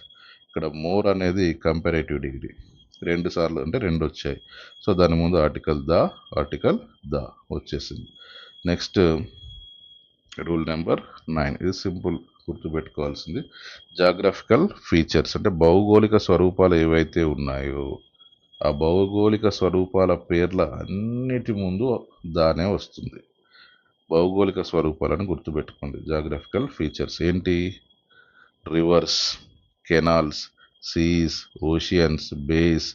ఇక్కడ మోర్ అనేది కంపారేటివ్ డిగ్రీ, రెండు సార్లు అంటే రెండు వచ్చాయి. సో దాని ముందు ఆర్టికల్ ద వచ్చేసింది. నెక్స్ట్ రూల్ నెంబర్ 9, ఇది సింపుల్ గుర్తుపెట్టుకోవాల్సింది. జాగ్రఫికల్ ఫీచర్స్ అంటే భౌగోళిక స్వరూపాలు ఏవైతే ఉన్నాయో ఆ భౌగోళిక స్వరూపాల పేర్ల అన్నిటి ముందు దానే వస్తుంది. భౌగోళిక స్వరూపాలను గుర్తుపెట్టుకోండి. జాగ్రఫికల్ ఫీచర్స్ ఏంటి? Rivers, canals, seas, oceans, bays,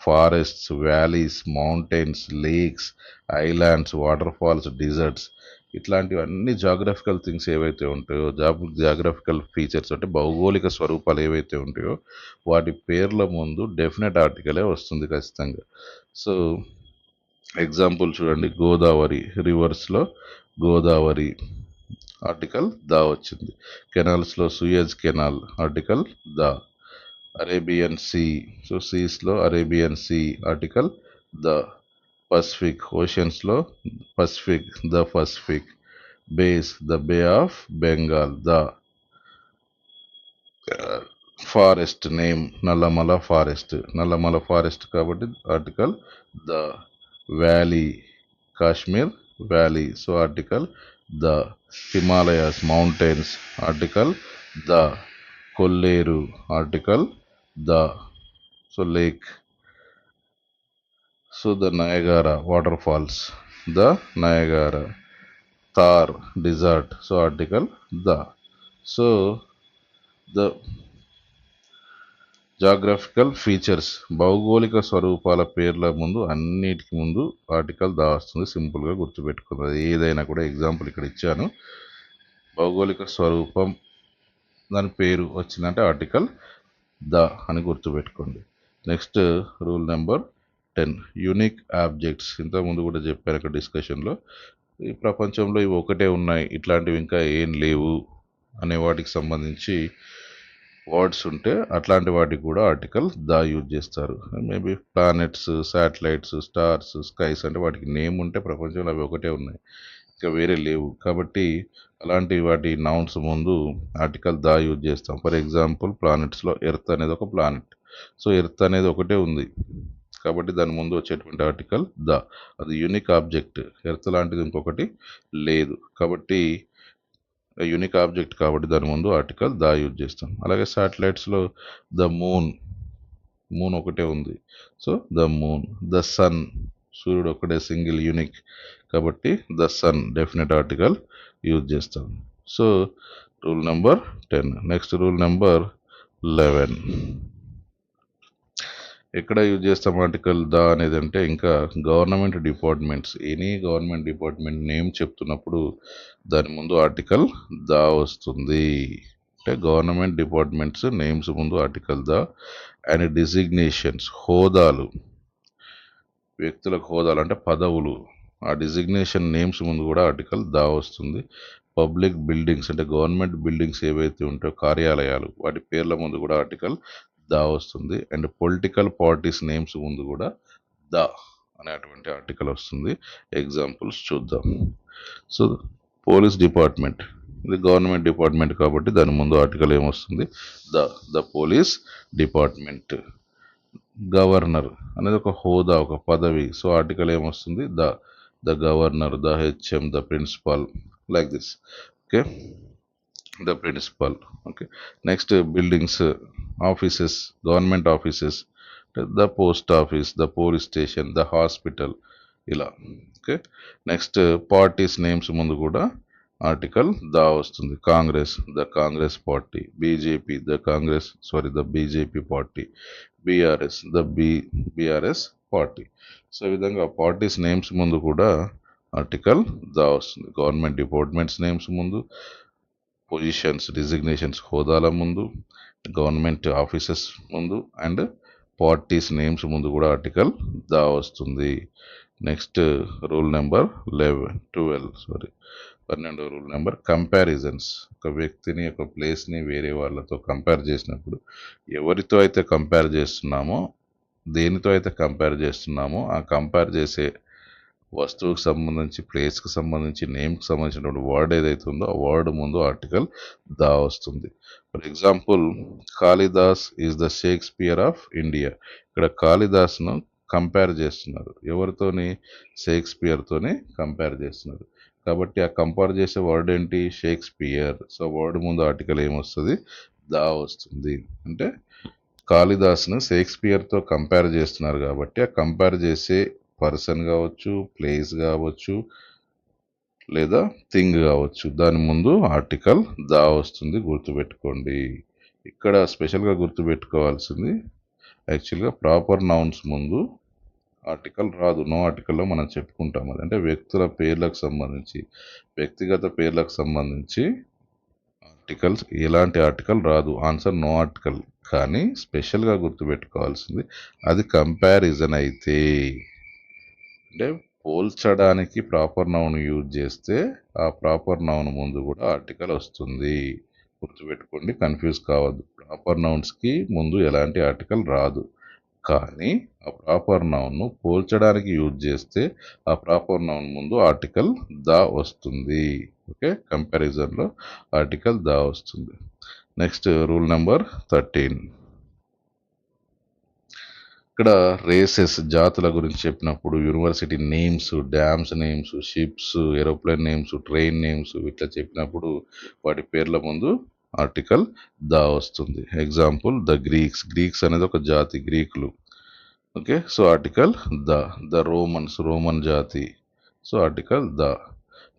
forests, valleys, mountains, lakes, islands, waterfalls, deserts, ఇట్లాంటివన్నీ జాగ్రఫికల్ థింగ్స్ ఏవైతే ఉంటాయో, జాగ్రఫికల్ ఫీచర్స్ అంటే భౌగోళిక స్వరూపాలు ఏవైతే ఉంటాయో వాటి పేర్ల ముందు డెఫినెట్ ఆర్టికలే వస్తుంది ఖచ్చితంగా. సో ఎగ్జాంపుల్ చూడండి, గోదావరి, రివర్స్లో గోదావరి ఆర్టికల్ దా వచ్చింది. కెనాల్స్లో Suez canal article the. Arabian sea, so సీస్లో Arabian sea article the. Pacific, ఓషన్స్లో Pacific, the Pacific. Bays, the Bay of Bengal, the. Forest name, Nallamala forest, Nallamala forest కాబట్టి article the. Valley, Kashmir valley, so article the. Himalayas mountains article the. Kolleru article the, so lake. So the Niagara water falls, the Niagara. Thar desert, so article the. So the geographical features భౌగోళిక స్వరూపాల పేర్ల ముందు అన్నిటికి ముందు article the వస్తుంది. సింపుల్గా గుర్తుపెట్టుకున్నది. ఏదైనా కూడా example ఇక్కడ ఇచ్చాను, భౌగోళిక స్వరూపం దాని పేరు వచ్చిందంటే ఆర్టికల్ ద అని గుర్తుపెట్టుకోండి. Next rule number 10, unique objects. ఇంతకుముందు కూడా చెప్పాను ఇక్కడ డిస్కషన్లో, ఈ ప్రపంచంలో ఇవి ఒకటే ఉన్నాయి, ఇట్లాంటివి ఇంకా ఏం లేవు అనే వాటికి సంబంధించి వర్డ్స్ ఉంటే అట్లాంటి వాటికి కూడా ఆర్టికల్ ద యూజ్ చేస్తారు. Maybe planets, satellites, stars, skies అంటే వాటికి నేమ్ ఉంటే ప్రపంచంలో అవి ఒకటే ఉన్నాయి, ఇంకా వేరే లేవు. కాబట్టి అలాంటి వాటి నౌన్స్ ముందు ఆర్టికల్ ద యూజ్ చేస్తాం. ఫర్ ఎగ్జాంపుల్ ప్లానెట్స్లో ఎర్త్ అనేది ఒక ప్లానెట్, సో ఎర్త్ అనేది ఒకటే ఉంది కాబట్టి దాని ముందు వచ్చేటువంటి ఆర్టికల్ ద. అది యూనిక్ ఆబ్జెక్ట్, ఎర్త్ లాంటిది ఇంకొకటి లేదు కాబట్టి యూనిక్ ఆబ్జెక్ట్ కాబట్టి దాని ముందు ఆర్టికల్ ద యూజ్ చేస్తాం. అలాగే శాటిలైట్స్లో ద మూన్ ఒకటే ఉంది, so the moon. The sun, సూర్యుడు ఒకటే సింగిల్ యూనిక్ కాబట్టి the sun definite article use చేస్తాం. So rule number 10. Next rule number 11. ఎక్కడ యూజ్ చేస్తాం ఆర్టికల్ ద అనేది అంటే, ఇంకా government departments, any government department name చెప్తున్నప్పుడు దాని ముందు ఆర్టికల్ ద వస్తుంది. అంటే గవర్నమెంట్ డిపార్ట్మెంట్స్ నేమ్స్ ముందు ఆర్టికల్ ద. అండ్ డిజిగ్నేషన్స్, హోదాలు, వ్యక్తులకు హోదాలు అంటే పదవులు, ఆ డిజిగ్నేషన్ నేమ్స్ ముందు కూడా ఆర్టికల్ ద వస్తుంది. పబ్లిక్ బిల్డింగ్స్ అంటే గవర్నమెంట్ బిల్డింగ్స్ ఏవైతే ఉంటాయో కార్యాలయాలు, వాటి పేర్ల ముందు కూడా ఆర్టికల్ ద వస్తుంది. అండ్ పొలిటికల్ పార్టీస్ నేమ్స్ ముందు కూడా ద అనేటువంటి ఆర్టికల్ వస్తుంది. ఎగ్జాంపుల్స్ చూద్దాం. సో పోలీస్ డిపార్ట్మెంట్, ఇది గవర్నమెంట్ డిపార్ట్మెంట్ కాబట్టి దాని ముందు ఆర్టికల్ ఏమొస్తుంది? The police department. గవర్నర్ అనేది ఒక హోదా, ఒక పదవి, సో ఆర్టికల్ ఏమొస్తుంది? The governor, the HM, the principal, like this. Okay, the principal. Okay, next buildings, offices, government offices, the post office, the police station, the hospital, ఇలా. Okay, next parties names ముందు కూడా article the వస్తుంది. Congress, the Congress party. BJP, the BJP party. BRS, the BRS party. So ఈ విధంగా parties names ముందు కూడా article the వస్తుంది. Government departments names ముందు, పొజిషన్స్ డిజిగ్నేషన్స్ హోదాల ముందు, గవర్నమెంట్ ఆఫీసెస్ ముందు అండ్ పార్టీస్ నేమ్స్ ముందు కూడా ఆర్టికల్ ద వస్తుంది. Next rule number 12 rule number comparisons. ఒక వ్యక్తిని ఒక ప్లేస్ని వేరే వాళ్ళతో కంపేర్ చేసినప్పుడు ఎవరితో అయితే కంపేర్ చేస్తున్నామో, దేనితో అయితే కంపేర్ చేస్తున్నామో ఆ కంపేర్ చేసే వస్తువుకి సంబంధించి, ప్లేస్కి సంబంధించి, నేమ్కి సంబంధించినటువంటి వర్డ్ ఏదైతే ఉందో ఆ వర్డ్ ముందు ఆర్టికల్ ద వస్తుంది. For example, Kalidas is the Shakespeare of India. ఇక్కడ కాళిదాస్ను కంపేర్ చేస్తున్నారు. ఎవరితోని? షేక్స్పియర్తోని కంపేర్ చేస్తున్నారు. కాబట్టి ఆ కంపేర్ చేసే వర్డ్ ఏంటి? షేక్స్పియర్. సో వర్డ్ ముందు ఆర్టికల్ ఏమొస్తుంది? ద వస్తుంది. అంటే కాళిదాస్ను షేక్స్పియర్తో కంపేర్ చేస్తున్నారు కాబట్టి ఆ కంపేర్ చేసే పర్సన్ కావచ్చు, ప్లేస్ కావచ్చు, లేదా థింగ్ కావచ్చు, దాని ముందు ఆర్టికల్ ద వస్తుంది. గుర్తుపెట్టుకోండి. ఇక్కడ స్పెషల్గా గుర్తుపెట్టుకోవాల్సింది యాక్చువల్గా ప్రాపర్ నౌన్స్ ముందు ఆర్టికల్ రాదు. నో ఆర్టికల్లో మనం చెప్పుకుంటాం. అది అంటే వ్యక్తుల పేర్లకు సంబంధించి, వ్యక్తిగత పేర్లకు సంబంధించి ఆర్టికల్స్ ఎలాంటి ఆర్టికల్ రాదు. Answer no article. కానీ స్పెషల్గా గుర్తుపెట్టుకోవాల్సింది అది కంపారిజన్ అయితే, అంటే పోల్చడానికి ప్రాపర్ నౌన్ యూజ్ చేస్తే ఆ ప్రాపర్ నౌన్ ముందు కూడా ఆర్టికల్ వస్తుంది. గుర్తుపెట్టుకోండి, కన్ఫ్యూజ్ కావద్దు. ప్రాపర్ నౌన్స్కి ముందు ఎలాంటి ఆర్టికల్ రాదు. కానీ ఆ ప్రాపర్ నౌన్ను పోల్చడానికి యూజ్ చేస్తే ఆ ప్రాపర్ నౌన్ ముందు ఆర్టికల్ ద వస్తుంది. ఓకే, కంపారిజన్లో ఆర్టికల్ ద వస్తుంది. Next rule number 13. ఇక్కడ రేసెస్ జాతుల గురించి చెప్పినప్పుడు university names, dams names, ships, aeroplane names, train names ఇట్లా చెప్పినప్పుడు వాటి పేర్ల ముందు ఆర్టికల్ ద వస్తుంది. ఎగ్జాంపుల్, ద గ్రీక్స్ అనేది ఒక జాతి, గ్రీకులు. Okay, so article the Roman జాతి, సో ఆర్టికల్ ద.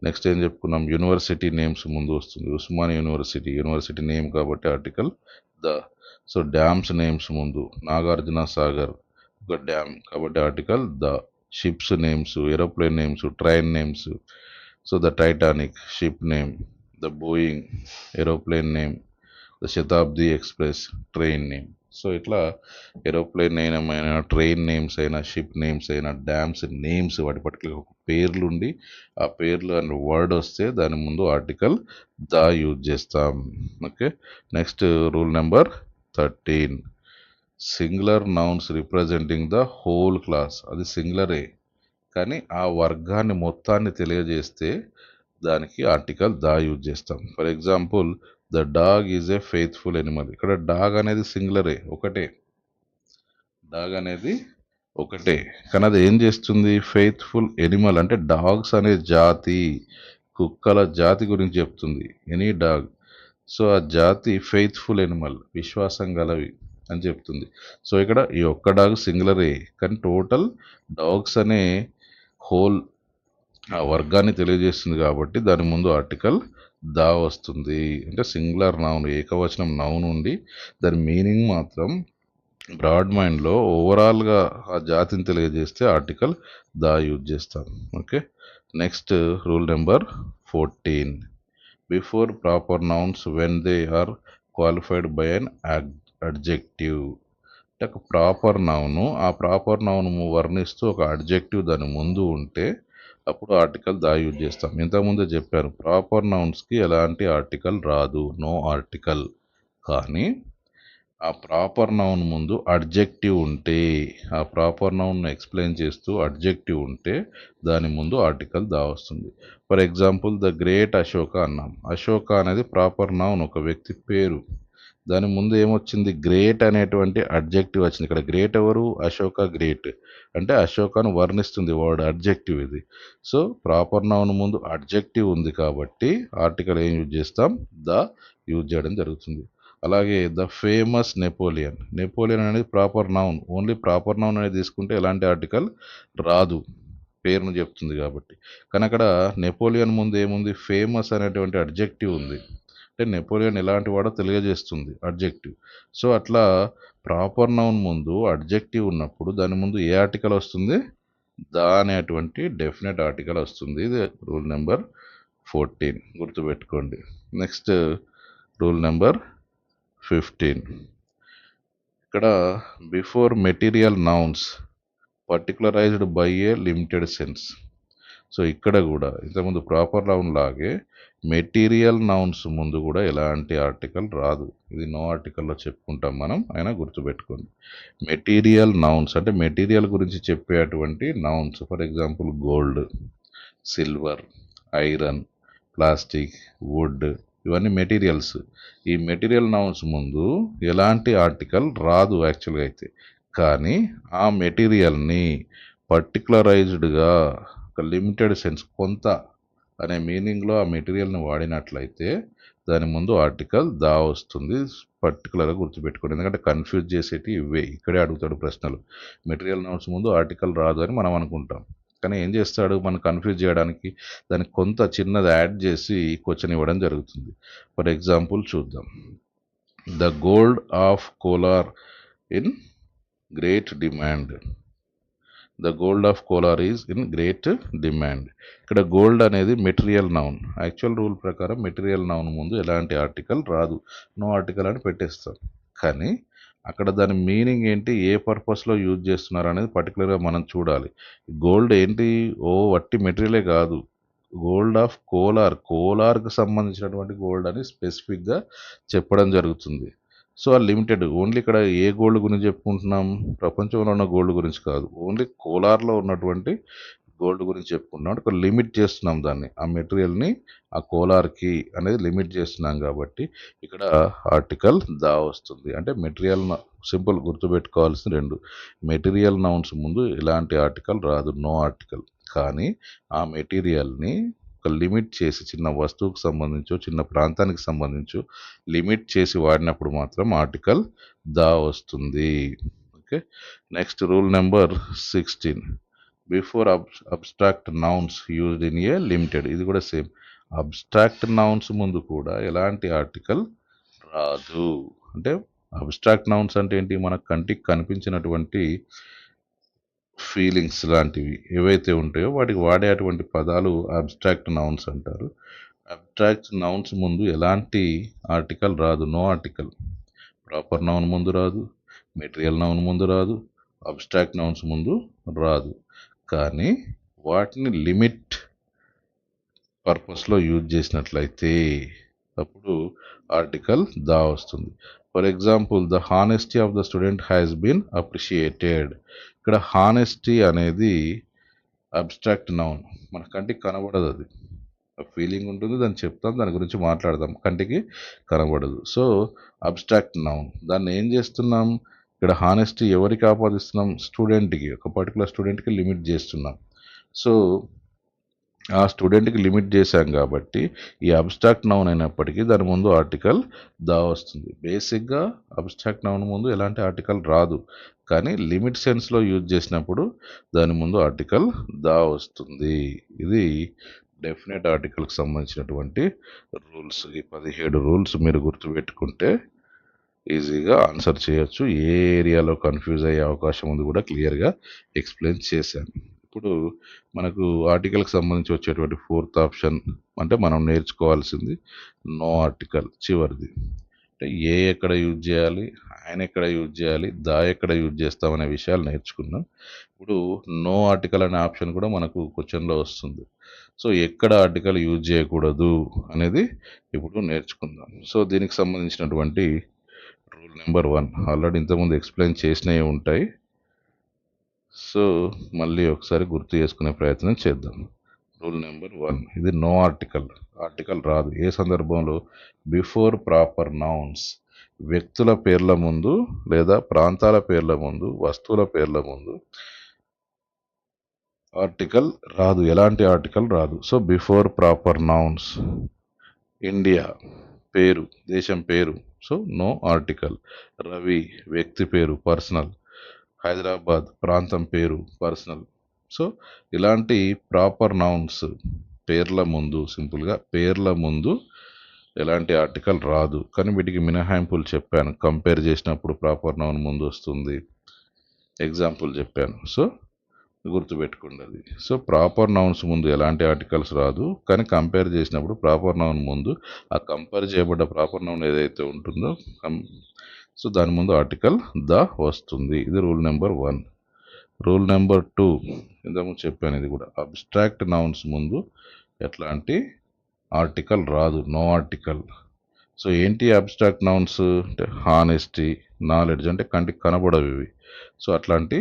నెక్స్ట్ ఏం చెప్పుకున్నాం? యూనివర్సిటీ నేమ్స్ ముందు వస్తుంది. ఉస్మాన్ యూనివర్సిటీ నేమ్ కాబట్టి article the. So dams names ముందు, నాగార్జున సాగర్ ఒక డ్యామ్ కాబట్టి article the. Ships names, aeroplane names, train names, so the Titanic ship name, the Boeing aeroplane name, the Shatabdi express train name. So ఇట్లా aeroplane name అయినా, train names అయినా, ship names అయినా, dams names వాటి particular పేర్లు ఉండి ఆ పేర్లు and word వస్తే దాని ముందు ఆర్టికల్ ద యూజ్ చేస్తాం. Okay, next rule number 13. Singular nouns representing the whole class. అది సింగులరే కానీ ఆ వర్గాన్ని మొత్తాన్ని తెలియజేస్తే దానికి ఆర్టికల్ ద యూజ్ చేస్తాం. For example, the dog is a faithful Animal. ఇక్కడ డాగ్ అనేది సింగులరే, ఒకటే. డాగ్ అనేది ఒకటే కానీ అది ఏం చేస్తుంది? ఫెయిత్ఫుల్ ఎనిమల్ అంటే డాగ్స్ అనే జాతి, కుక్కల జాతి గురించి చెప్తుంది. ఎనీ డాగ్, సో ఆ జాతి ఫెయిత్ఫుల్ ఎనిమల్, విశ్వాసం గలవి అని చెప్తుంది. సో ఇక్కడ ఈ ఒక్క డాగ్ సింగులరే కానీ టోటల్ డాగ్స్ అనే హోల్ ఆ వర్గాన్ని తెలియజేస్తుంది కాబట్టి దాని ముందు ఆర్టికల్ ద వస్తుంది. అంటే సింగులర్ నౌన్, ఏకవచనం నౌన్ ఉండి దాని మీనింగ్ మాత్రం బ్రాడ్ మైండ్లో ఓవరాల్గా ఆ జాతిని తెలియజేస్తే ఆర్టికల్ ద యూజ్ చేస్తాం. Okay, next rule number 14. Before proper nouns when they are qualified by an adjective. అంటే ఒక ప్రాపర్ నౌను, ఆ ప్రాపర్ నౌన్ వర్ణిస్తూ ఒక అడ్జెక్టివ్ దాని ముందు ఉంటే అప్పుడు ఆర్టికల్ ద యూజ్ చేస్తాం. ఇంతకుముందే చెప్పాను, ప్రాపర్ నౌన్స్కి ఎలాంటి ఆర్టికల్ రాదు, నో ఆర్టికల్. కానీ ఆ ప్రాపర్ నౌన్ ముందు అడ్జెక్టివ్ ఉంటే, ఆ ప్రాపర్ నౌన్ ఎక్స్ప్లెయిన్ చేస్తూ అడ్జెక్టివ్ ఉంటే దాని ముందు ఆర్టికల్ ద వస్తుంది. For example, the great Ashoka అన్నాం. అశోక అనేది ప్రాపర్ నౌన్, ఒక వ్యక్తి పేరు. దాని ముందు ఏమొచ్చింది? గ్రేట్ అనేటువంటి అడ్జెక్టివ్ వచ్చింది. ఇక్కడ గ్రేట్ ఎవరు? అశోక గ్రేట్ అంటే అశోకను వర్ణిస్తుంది వర్డ్, అడ్జెక్టివ్ ఇది. సో ప్రాపర్ నౌన్ ముందు అడ్జెక్టివ్ ఉంది కాబట్టి ఆర్టికల్ ఏం యూజ్ చేస్తాం? ద యూజ్ చేయడం జరుగుతుంది. అలాగే ద ఫేమస్ నెపోలియన్ అనేది proper noun, only proper noun అనేది తీసుకుంటే ఎలాంటి ఆర్టికల్ రాదు, పేరును చెప్తుంది కాబట్టి. కానీ అక్కడ నెపోలియన్ ముందు ఏముంది? ఫేమస్ అనేటువంటి అడ్జెక్టివ్ ఉంది. అంటే నెపోలియన్ ఎలాంటి వాడో తెలియజేస్తుంది అడ్జెక్టివ్. సో అట్లా ప్రాపర్ నౌన్ ముందు అడ్జెక్టివ్ ఉన్నప్పుడు దాని ముందు ఏ ఆర్టికల్ వస్తుంది? ద అనేటువంటి డెఫినెట్ ఆర్టికల్ వస్తుంది. ఇది రూల్ నెంబర్ 14 గుర్తుపెట్టుకోండి. Next rule number 15. ఇక్కడ before material nouns particularized by a limited sense. So ఇక్కడ కూడా ఇంతకుముందు ప్రాపర్ నౌన్ లాగే మెటీరియల్ నౌన్స్ ముందు కూడా ఎలాంటి ఆర్టికల్ రాదు. ఇది నో ఆర్టికల్లో చెప్పుకుంటాం మనం, అయినా గుర్తుపెట్టుకోండి. మెటీరియల్ నౌన్స్ అంటే మెటీరియల్ గురించి చెప్పేటువంటి nouns. For example gold, silver, iron, plastic, wood, ఇవన్నీ మెటీరియల్స్. ఈ మెటీరియల్ నౌన్స్ ముందు ఎలాంటి ఆర్టికల్ రాదు యాక్చువల్గా అయితే. కానీ ఆ మెటీరియల్ని పర్టికులరైజ్డ్గా ఒక లిమిటెడ్ సెన్స్, కొంత అనే మీనింగ్లో ఆ మెటీరియల్ని వాడినట్లయితే దాని ముందు ఆర్టికల్ దా వస్తుంది. పర్టికులర్గా గుర్తుపెట్టుకోండి, ఎందుకంటే కన్ఫ్యూజ్ చేసేటి ఇవే. ఇక్కడే అడుగుతాడు ప్రశ్నలు. మెటీరియల్ నౌన్స్ ముందు ఆర్టికల్ రాదు అని మనం అనుకుంటాం, కానీ ఏం చేస్తాడు, మనం కన్ఫ్యూజ్ చేయడానికి దానికి కొంత చిన్నది యాడ్ చేసి క్వశ్చన్ ఇవ్వడం జరుగుతుంది. ఫర్ ఎగ్జాంపుల్ చూద్దాం. The gold of Kolar in great demand. The gold of Kolar is in great demand. ఇక్కడ గోల్డ్ అనేది మెటీరియల్ నౌన్. యాక్చువల్ రూల్ ప్రకారం మెటీరియల్ నౌన్ ముందు ఎలాంటి ఆర్టికల్ రాదు, నో ఆర్టికల్ అని పెట్టేస్తాం. కానీ అక్కడ దాని మీనింగ్ ఏంటి, ఏ పర్పస్లో యూజ్ చేస్తున్నారు అనేది పర్టికులర్గా మనం చూడాలి. గోల్డ్ ఏంటి, వట్టి మెటీరియలే కాదు, గోల్డ్ ఆఫ్ కోలార్కి సంబంధించినటువంటి గోల్డ్ అని స్పెసిఫిక్గా చెప్పడం జరుగుతుంది. సో ఆ లిమిటెడ్, ఓన్లీ ఇక్కడ ఏ గోల్డ్ గురించి చెప్పుకుంటున్నాం, ప్రపంచంలో ఉన్న గోల్డ్ గురించి కాదు, ఓన్లీ కోలార్లో ఉన్నటువంటి గోల్డ్ గురించి చెప్పుకుంటున్నాం. ఒక లిమిట్ చేస్తున్నాం దాన్ని, ఆ మెటీరియల్ని ఆ కోలార్కి అనేది లిమిట్ చేస్తున్నాం కాబట్టి ఇక్కడ ఆర్టికల్ దా వస్తుంది. అంటే మెటీరియల్, సింపుల్ గుర్తుపెట్టుకోవాల్సిన రెండు, మెటీరియల్ నౌన్స్ ముందు ఎలాంటి ఆర్టికల్ రాదు, నో ఆర్టికల్. కానీ ఆ మెటీరియల్ని ఒక లిమిట్ చేసి, చిన్న వస్తువుకు సంబంధించో చిన్న ప్రాంతానికి సంబంధించో లిమిట్ చేసి వాడినప్పుడు మాత్రం ఆర్టికల్ దా వస్తుంది. Okay. Next rule number 16. Before abstract nouns used in a limited. ఇది కూడా సేమ్, అబ్స్ట్రాక్ట్ నౌన్స్ ముందు కూడా ఎలాంటి ఆర్టికల్ రాదు. అంటే అబ్స్ట్రాక్ట్ నౌన్స్ అంటే ఏంటి, మన కంటికి కనిపించినటువంటి ఫీలింగ్స్ లాంటివి ఏవైతే ఉంటాయో వాటికి వాడేటువంటి పదాలు అబ్స్ట్రాక్ట్ నౌన్స్ అంటారు. అబ్స్ట్రాక్ట్ నౌన్స్ ముందు ఎలాంటి ఆర్టికల్ రాదు, నో ఆర్టికల్. ప్రాపర్ నౌన్ ముందు రాదు, మెటీరియల్ నౌన్ ముందు రాదు, అబ్స్ట్రాక్ట్ నౌన్స్ ముందు రాదు. కానీ వాటిని లిమిట్ పర్పస్లో యూజ్ చేసినట్లయితే అప్పుడు ఆర్టికల్ దా వస్తుంది. For example, the honesty of the student has been appreciated. ఇక్కడ హానెస్టీ అనేది అబ్స్ట్రాక్ట్ నౌన్, మన కంటికి కనబడదు, అది ఫీలింగ్ ఉంటుంది, దాన్ని చెప్తాం, దాని గురించి మాట్లాడదాం, కంటికి కనబడదు. సో అబ్స్ట్రాక్ట్ నౌన్, దాన్ని ఏం చేస్తున్నాం, ఇక్కడ హానెస్టీ ఎవరికి ఆపాదిస్తున్నాం, స్టూడెంట్కి, ఒక పర్టికులర్ స్టూడెంట్కి లిమిట్ చేస్తున్నాం. సో ఆ స్టూడెంట్కి లిమిట్ చేశాం కాబట్టి ఈ అబ్స్ట్రాక్ట్ నౌన్ అయినప్పటికీ దాని ముందు ఆర్టికల్ దా వస్తుంది. బేసిక్గా అబ్స్ట్రాక్ట్ నౌన్ ముందు ఎలాంటి ఆర్టికల్ రాదు, కానీ లిమిట్ సెన్స్లో యూజ్ చేసినప్పుడు దాని ముందు ఆర్టికల్ దా వస్తుంది. ఇది డెఫినెట్ ఆర్టికల్కి సంబంధించినటువంటి రూల్స్. ఈ 17 రూల్స్ మీరు గుర్తుపెట్టుకుంటే ఈజీగా ఆన్సర్ చేయొచ్చు. ఏ ఏరియాలో కన్ఫ్యూజ్ అయ్యే అవకాశం ఉంది కూడా క్లియర్గా ఎక్స్ప్లెయిన్ చేశాను. ఇప్పుడు మనకు ఆర్టికల్కి సంబంధించి వచ్చేటువంటి 4th ఆప్షన్ అంటే మనం నేర్చుకోవాల్సింది నో ఆర్టికల్, చివరిది. అంటే ఏ ఎక్కడ యూజ్ చేయాలి, ఆయన ఎక్కడ యూజ్ చేయాలి, దా ఎక్కడ యూజ్ చేస్తామనే విషయాలు నేర్చుకున్నాం. ఇప్పుడు నో ఆర్టికల్ అనే ఆప్షన్ కూడా మనకు క్వశ్చన్లో వస్తుంది. సో ఎక్కడ ఆర్టికల్ యూజ్ చేయకూడదు అనేది ఇప్పుడు నేర్చుకుందాం. సో దీనికి సంబంధించినటువంటి రూల్ నెంబర్ 1 ఆల్రెడీ ఇంతకుముందు ఎక్స్ప్లెయిన్ చేసినవి ఉంటాయి. సో మళ్ళీ ఒకసారి గుర్తు చేసుకునే ప్రయత్నం చేద్దాం. రూల్ నెంబర్ 1, ఇది నో ఆర్టికల్, ఆర్టికల్ రాదు ఏ సందర్భంలో, బిఫోర్ ప్రాపర్ నౌన్స్, వ్యక్తుల పేర్ల ముందు లేదా ప్రాంతాల పేర్ల ముందు, వస్తువుల పేర్ల ముందు ఆర్టికల్ రాదు, ఎలాంటి ఆర్టికల్ రాదు. So before proper nouns, India పేరు, దేశం పేరు, సో నో ఆర్టికల్. రవి వ్యక్తి పేరు, పర్సనల్. హైదరాబాద్ ప్రాంతం పేరు, పర్సనల్. సో ఇలాంటి ప్రాపర్ నౌన్స్ పేర్ల ముందు, సింపుల్గా పేర్ల ముందు ఎలాంటి ఆర్టికల్ రాదు. కానీ వీటికి మినహాయింపులు చెప్పాను, కంపేర్ చేసినప్పుడు ప్రాపర్ నౌన్ ముందు వస్తుంది, ఎగ్జాంపుల్ చెప్పాను. సో గుర్తుపెట్టుకోండి అది. సో ప్రాపర్ నౌన్స్ ముందు ఎలాంటి ఆర్టికల్స్ రాదు, కానీ కంపేర్ చేసినప్పుడు ప్రాపర్ నౌన్ ముందు ఆ కంపేర్ చేయబడ్డ ప్రాపర్ నౌన్ ఏదైతే ఉంటుందో సో దాని ముందు ఆర్టికల్ ద వస్తుంది. ఇది రూల్ నెంబర్ 1. రూల్ నెంబర్ 2 ఇంతకుముందు చెప్పాను, ఇది కూడా అబ్స్ట్రాక్ట్ నౌన్స్ ముందు ఎట్లాంటి ఆర్టికల్ రాదు, నో ఆర్టికల్. సో ఏంటి అబ్స్ట్రాక్ట్ నౌన్స్ అంటే హానెస్టీ, నాలెడ్జ్ అంటే కంటికి కనబడవు ఇవి. సో అట్లాంటి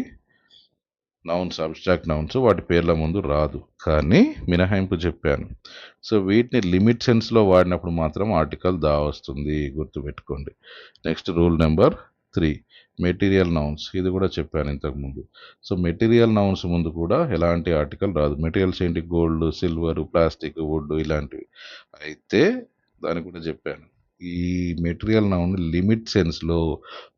నౌన్స్, అబ్స్ట్రాక్ట్ నౌన్స్ వాటి పేర్ల ముందు రాదు, కానీ మినహాయింపు చెప్పాను. సో వీటిని లిమిట్ సెన్స్లో వాడినప్పుడు మాత్రం ఆర్టికల్ దా వస్తుంది, గుర్తుపెట్టుకోండి. Next rule number 3 material nouns. ఇది కూడా చెప్పాను ఇంతకుముందు. సో మెటీరియల్ నౌన్స్ ముందు కూడా ఎలాంటి ఆర్టికల్ రాదు. మెటీరియల్స్ ఏంటి? గోల్డ్, సిల్వర్, ప్లాస్టిక్, వుడ్ ఇలాంటివి. అయితే దానికి కూడా చెప్పాను, ఈ మెటీరియల్ నౌన్ లిమిట్ సెన్స్లో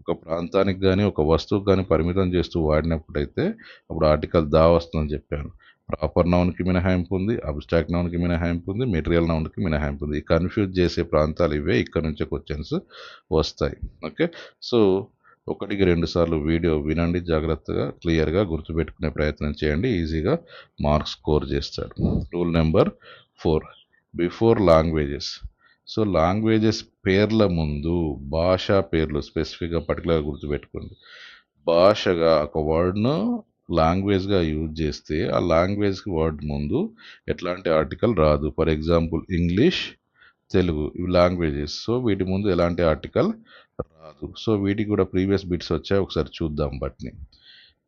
ఒక ప్రాంతానికి కానీ ఒక వస్తువుకి కానీ పరిమితం చేస్తూ వాడినప్పుడైతే అప్పుడు ఆర్టికల్ దా వస్తుందని చెప్పాను. ప్రాపర్ నౌన్కి మినహాయింపు ఉంది, అబ్స్ట్రాక్ట్ నౌన్కి మినహాయింపు ఉంది, మెటీరియల్ నౌన్కి మినహాయింపు ఉంది. ఈ కన్ఫ్యూజ్ చేసే ప్రాంతాలు ఇవే, ఇక్కడ నుంచే క్వశ్చన్స్ వస్తాయి. ఓకే, సో 1కి 2 సార్లు వీడియో వినండి, జాగ్రత్తగా క్లియర్గా గుర్తుపెట్టుకునే ప్రయత్నం చేయండి, ఈజీగా మార్క్స్ స్కోర్ చేస్తారు. Rule number 4 before languages. So languages పేర్ల ముందు భాషా పేర్లు స్పెసిఫిక్గా పర్టికులర్గా గుర్తుపెట్టుకోండి. భాషగా ఒక వర్డ్ను లాంగ్వేజ్గా యూజ్ చేస్తే ఆ లాంగ్వేజ్ వర్డ్ ముందు ఎట్లాంటి ఆర్టికల్ రాదు. ఫర్ ఎగ్జాంపుల్ ఇంగ్లీష్, తెలుగు ఇవి లాంగ్వేజెస్. సో వీటి ముందు ఎలాంటి ఆర్టికల్ రాదు. సో వీటికి కూడా ప్రీవియస్ బిట్స్ వచ్చాయి, ఒకసారి చూద్దాం వాటిని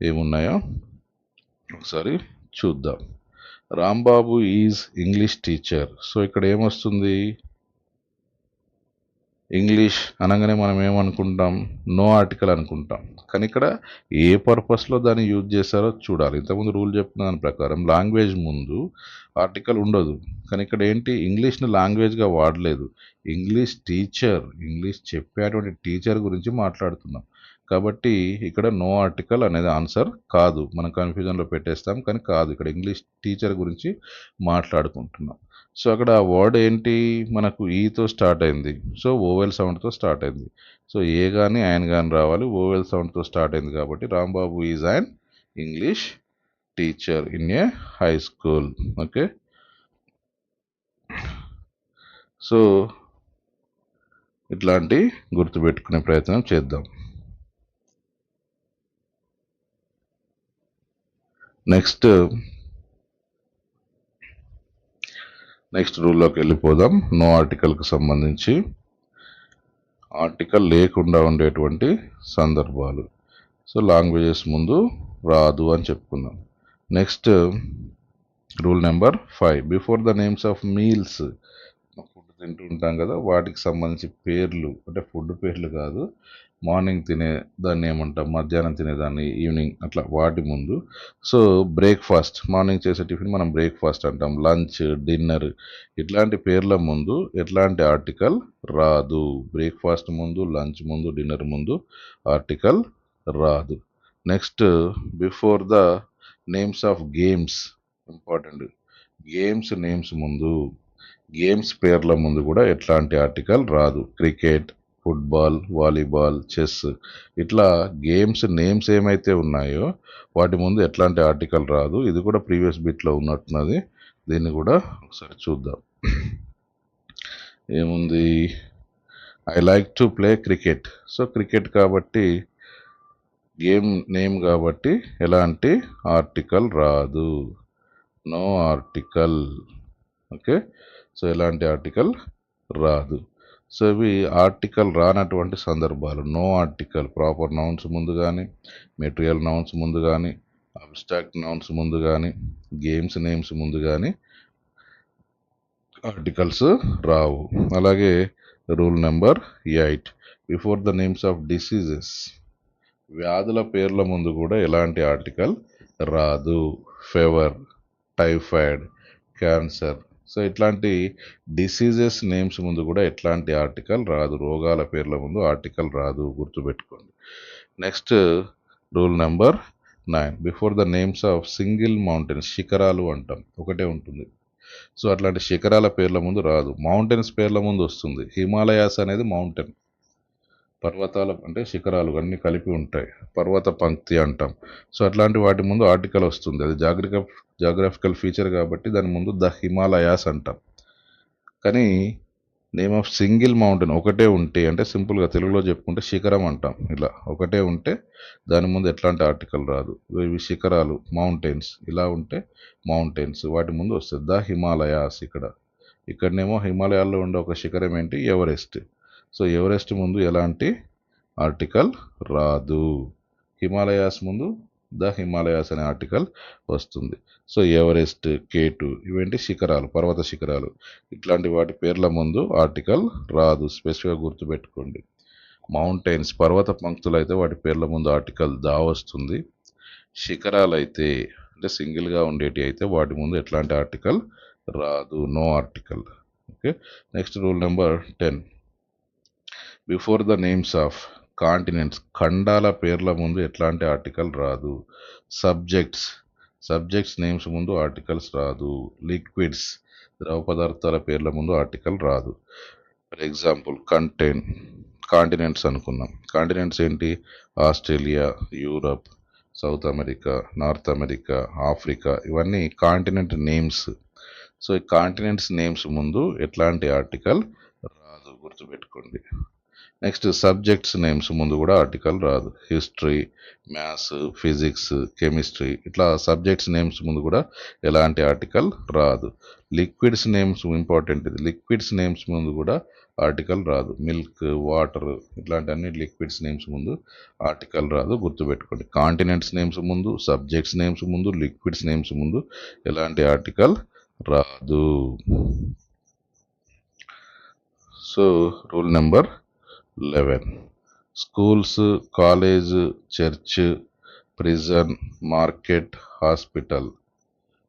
ఏమున్నాయో ఒకసారి చూద్దాం. Rambabu is English teacher. So ఇక్కడ ఏమొస్తుంది? ఇంగ్లీష్ అనగానే మనం ఏమనుకుంటాం? నో ఆర్టికల్ అనుకుంటాం, కానీ ఇక్కడ ఏ పర్పస్లో దాన్ని యూజ్ చేస్తారో చూడాలి. ఇంతకుముందు రూల్ చెప్పిన దాని ప్రకారం లాంగ్వేజ్ ముందు ఆర్టికల్ ఉండదు, కానీ ఇక్కడ ఏంటి? ఇంగ్లీష్ని లాంగ్వేజ్గా వాడలేదు, ఇంగ్లీష్ టీచర్, ఇంగ్లీష్ చెప్పేటువంటి టీచర్ గురించి మాట్లాడుతున్నాం. కాబట్టి ఇక్కడ నో ఆర్టికల్ అనేది ఆన్సర్ కాదు. మనం కన్ఫ్యూజన్లో పెట్టేస్తాం, కానీ కాదు, ఇక్కడ ఇంగ్లీష్ టీచర్ గురించి మాట్లాడుకుంటున్నాం. సో అక్కడ వర్డ్ ఏంటి? మనకు ఈతో స్టార్ట్ అయింది, సో ఓవెల్ సౌండ్తో స్టార్ట్ అయింది. సో ఏ కానీ ఆయన కానీ రావాలి, ఓవెల్ సౌండ్తో స్టార్ట్ అయింది కాబట్టి Rambabu is an English teacher in a high school. Okay, so ఇట్లాంటి గుర్తుపెట్టుకునే ప్రయత్నం చేద్దాం. నెక్స్ట్ రూల్లోకి వెళ్ళిపోదాం. నో ఆర్టికల్కి సంబంధించి ఆర్టికల్ లేకుండా ఉండేటువంటి సందర్భాలు. సో లాంగ్వేజెస్ ముందు రాదు అని చెప్పుకుందాం. Next rule number 5 before the names of meals. Food తింటూ ఉంటాం కదా, వాటికి సంబంధించి పేర్లు, అంటే ఫుడ్ పేర్లు కాదు, మార్నింగ్ తినే దాన్ని ఏమంటాం, మధ్యాహ్నం తినేదాన్ని ఈవినింగ్, అట్లా వాటి ముందు. సో బ్రేక్ఫాస్ట్, మార్నింగ్ చేసే టిఫిన్ మనం బ్రేక్ఫాస్ట్ అంటాం, లంచ్, డిన్నర్ ఇట్లాంటి పేర్ల ముందు ఎట్లాంటి ఆర్టికల్ రాదు. బ్రేక్ఫాస్ట్ ముందు, లంచ్ ముందు, డిన్నర్ ముందు ఆర్టికల్ రాదు. Next before the names of games. Important, games names ముందు, గేమ్స్ పేర్ల ముందు కూడా ఎట్లాంటి ఆర్టికల్ రాదు. క్రికెట్, ఫుట్బాల్, వాలీబాల్, చెస్ ఇట్లా గేమ్స్ నేమ్స్ ఏమైతే ఉన్నాయో వాటి ముందు ఎట్లాంటి ఆర్టికల్ రాదు. ఇది కూడా ప్రీవియస్ బిట్లో ఉన్నట్టున్నది, దీన్ని కూడా ఒకసారి చూద్దాం. ఏముంది? I like to play cricket. So cricket కాబట్టి గేమ్ నేమ్ కాబట్టి ఎలాంటి ఆర్టికల్ రాదు, నో ఆర్టికల్. ఓకే, సో ఎలాంటి ఆర్టికల్ రాదు. సో ఇవి ఆర్టికల్ రానటువంటి సందర్భాలు. నో ఆర్టికల్ ప్రాపర్ నౌన్స్ ముందు కానీ, మెటీరియల్ నౌన్స్ ముందు కానీ, అబ్స్ట్రాక్ట్ నౌన్స్ ముందు కానీ, గేమ్స్ నేమ్స్ ముందు కానీ ఆర్టికల్స్ రావు. అలాగే rule number 8 before the names of diseases. వ్యాధుల పేర్ల ముందు కూడా ఎలాంటి ఆర్టికల్ రాదు. Fever, typhoid, cancer. సో ఇట్లాంటి డిసీజెస్ నేమ్స్ ముందు కూడా ఎట్లాంటి ఆర్టికల్ రాదు. రోగాల పేర్ల ముందు ఆర్టికల్ రాదు, గుర్తుపెట్టుకోండి. Next rule number 9 before the names of single mountains. శిఖరాలు అంటాం, ఒకటే ఉంటుంది. సో అట్లాంటి శిఖరాల పేర్ల ముందు రాదు. మౌంటైన్స్ పేర్ల ముందు వస్తుంది. హిమాలయాస్ అనేది మౌంటైన్, పర్వతాల అంటే శిఖరాలు అన్నీ కలిపి ఉంటాయి. పర్వత పంక్తి అంటాం. సో, అట్లాంటి వాటి ముందు ఆర్టికల్ వస్తుంది. అది జాగ్రఫికల్ ఫీచర్ కాబట్టి దాని ముందు ద హిమాలయాస్ అంటాం. కానీ నేమ్ ఆఫ్ సింగిల్ మౌంటైన్ ఒకటే ఉంటే అంటే సింపుల్‌గా తెలుగులో చెప్పుకుంటే శిఖరం అంటాం. ఇలా ఒకటే ఉంటే దాని ముందు ఎట్లాంటి ఆర్టికల్ రాదు. ఇవి శిఖరాలు మౌంటైన్స్ ఇలా ఉంటే మౌంటైన్స్ వాటి ముందు వస్తది. ద హిమాలయాస్ ఇక్కడ. ఇక్కడనేమో హిమాలయాల్లో ఉండే ఒక శిఖరం ఏంటి ఎవరెస్ట్. సో, ఎవరెస్ట్ ముందు ఎలాంటి ఆర్టికల్ రాదు. హిమాలయాస్ ముందు ద హిమాలయాస్ అనే ఆర్టికల్ వస్తుంది. సో, ఎవరెస్ట్, K2 ఇవేంటి శిఖరాలు, పర్వత శిఖరాలు. ఇట్లాంటి వాటి పేర్ల ముందు ఆర్టికల్ రాదు. స్పెసిఫిక్‌గా గుర్తుపెట్టుకోండి. మౌంటైన్స్ పర్వత పంక్తులు అయితే వాటి పేర్ల ముందు ఆర్టికల్ దా వస్తుంది. శిఖరాలైతే అంటే సింగిల్‌గా ఉండేటివి అయితే వాటి ముందు ఎట్లాంటి ఆర్టికల్ రాదు. No article. Okay. Next rule number 10. Before the names of continents ఖండాల పేర్ల ముందు ఎట్లాంటి ఆర్టికల్ రాదు. సబ్జెక్ట్స్ నేమ్స్ ముందు ఆర్టికల్స్ రాదు. లిక్విడ్స్ ద్రవ పదార్థాల పేర్ల ముందు ఆర్టికల్ రాదు. ఫర్ ఎగ్జాంపుల్ కాంటినెంట్స్ అనుకున్నాం. కాంటినెంట్స్ ఏంటి? Australia, Europe, South America, North America, Africa ఇవన్నీ కాంటినెంట్ నేమ్స్. సో, ఈ కాంటినెంట్స్ నేమ్స్ ముందు ఎట్లాంటి ఆర్టికల్ రాదు గుర్తుపెట్టుకోండి. నెక్స్ట్ సబ్జెక్ట్స్ నేమ్స్ ముందు కూడా ఆర్టికల్ రాదు. హిస్టరీ, మ్యాథ్స్, ఫిజిక్స్, కెమిస్ట్రీ ఇట్లా సబ్జెక్ట్స్ నేమ్స్ ముందు కూడా ఎలాంటి ఆర్టికల్ రాదు. Liquids names important. ఇది లిక్విడ్స్ నేమ్స్ ముందు కూడా ఆర్టికల్ రాదు. మిల్క్, వాటర్ ఇట్లాంటి అన్ని లిక్విడ్స్ నేమ్స్ ముందు ఆర్టికల్ రాదు గుర్తుపెట్టుకోండి. కాంటినెంట్స్ నేమ్స్ ముందు, సబ్జెక్ట్స్ నేమ్స్ ముందు, లిక్విడ్స్ నేమ్స్ ముందు ఎలాంటి ఆర్టికల్ రాదు. So, rule number 11. Schools, college, church, prison, market, hospital.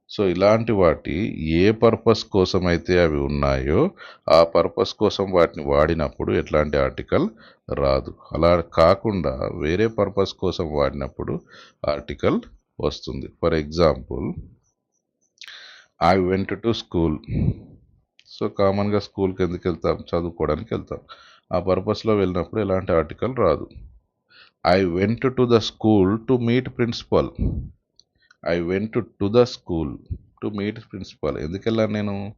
So, ఇలాంటి వాటి ఏ పర్పస్ కోసం అయితే అవి ఉన్నాయో ఆ పర్పస్ కోసం వాటిని వాడినప్పుడు ఎట్లాంటి ఆర్టికల్ రాదు. అలా కాకుండా వేరే పర్పస్ కోసం వాడినప్పుడు ఆర్టికల్ వస్తుంది. For example, I went to school. So, కామన్‌గా స్కూల్‌కి ఎందుకు వెళ్తాం? చదువుకోవడానికి వెళ్తాం. ఆ పర్పస్‌లో వెళ్ళినప్పుడు ఎలాంటి ఆర్టికల్ రాదు. I went to the school to meet principal. I went to the school to meet principal. ఎందుకు వెళ్ళాను నేను?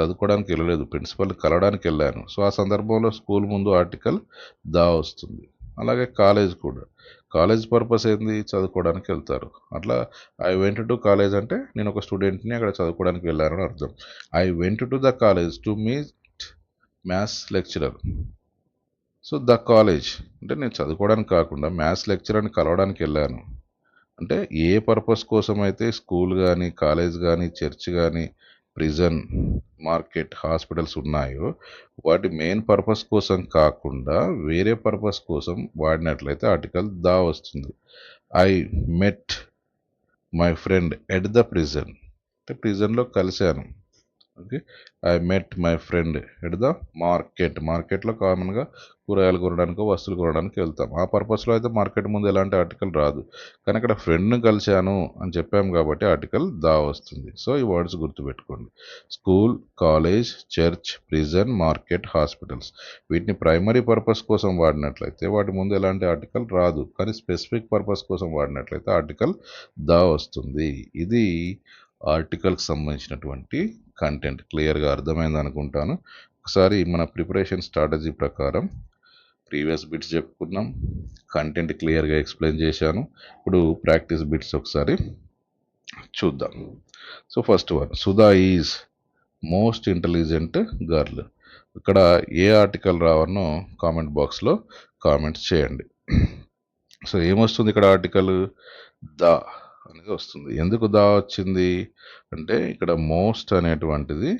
చదువుకోవడానికి వెళ్ళలేదు. ప్రిన్సిపల్ కలవడానికి వెళ్ళాను. సో, ఆ సందర్భంలో స్కూల్ ముందు ఆర్టికల్ దా వస్తుంది. అలాగే కాలేజ్ కూడా. కాలేజ్ పర్పస్ ఏంది? చదువుకోవడానికి వెళ్తారు. అట్లా ఐ వెంట్ టు కాలేజ్ అంటే నేను ఒక స్టూడెంట్ని అక్కడ చదువుకోవడానికి వెళ్ళాను అని అర్థం. I went to the college to meet maths lecturer. So, the college అంటే నేను చదువుకోవడానికి కాకుండా మ్యాథ్స్ లెక్చరర్ని కలవడానికి వెళ్ళాను. అంటే ఏ పర్పస్ కోసం అయితే స్కూల్ కానీ, కాలేజ్ కానీ, చర్చ్ కానీ, ప్రిజన్, మార్కెట్, హాస్పిటల్స్ ఉన్నాయో వాటి మెయిన్ పర్పస్ కోసం కాకుండా వేరే పర్పస్ కోసం వాడినట్లయితే ఆర్టికల్ దా వస్తుంది. I met my friend at the prison అంటే ప్రిజన్లో కలిశాను. Okay. I met my friend at the మార్కెట్లో కామన్గా కూరగాయలు కొనడానికి వస్తువులు కొనడానికి వెళ్తాం. ఆ పర్పస్లో అయితే మార్కెట్ ముందు ఎలాంటి ఆర్టికల్ రాదు. కానీ అక్కడ ఫ్రెండ్ని కలిశాను అని చెప్పాము కాబట్టి ఆర్టికల్ దా వస్తుంది. సో, ఈ వర్డ్స్ గుర్తుపెట్టుకోండి. School, college, church, prison, market, hospitals వీటిని ప్రైమరీ పర్పస్ కోసం వాడినట్లయితే వాటి ముందు ఎలాంటి ఆర్టికల్ రాదు. కానీ స్పెసిఫిక్ పర్పస్ కోసం వాడినట్లయితే ఆర్టికల్ దా వస్తుంది. ఇది ఆర్టికల్కి సంబంధించినటువంటి కంటెంట్. క్లియర్గా అర్థమైంది అనుకుంటాను. ఒకసారి మన ప్రిపరేషన్ స్ట్రాటజీ ప్రకారం ప్రీవియస్ బిట్స్ చెప్పుకున్నాం. కంటెంట్ క్లియర్గా ఎక్స్ప్లెయిన్ చేశాను. ఇప్పుడు ప్రాక్టీస్ బిట్స్ ఒకసారి చూద్దాం. So, first one, Sudha is most intelligent girl. ఇక్కడ ఏ ఆర్టికల్ రావన్నో కామెంట్ బాక్స్లో కామెంట్స్ చేయండి. సో, ఏమొస్తుంది ఇక్కడ ఆర్టికల్? ద అనేది వస్తుంది. ఎందుకు దా వచ్చింది అంటే ఇక్కడ మోస్ట్ అనేటువంటిది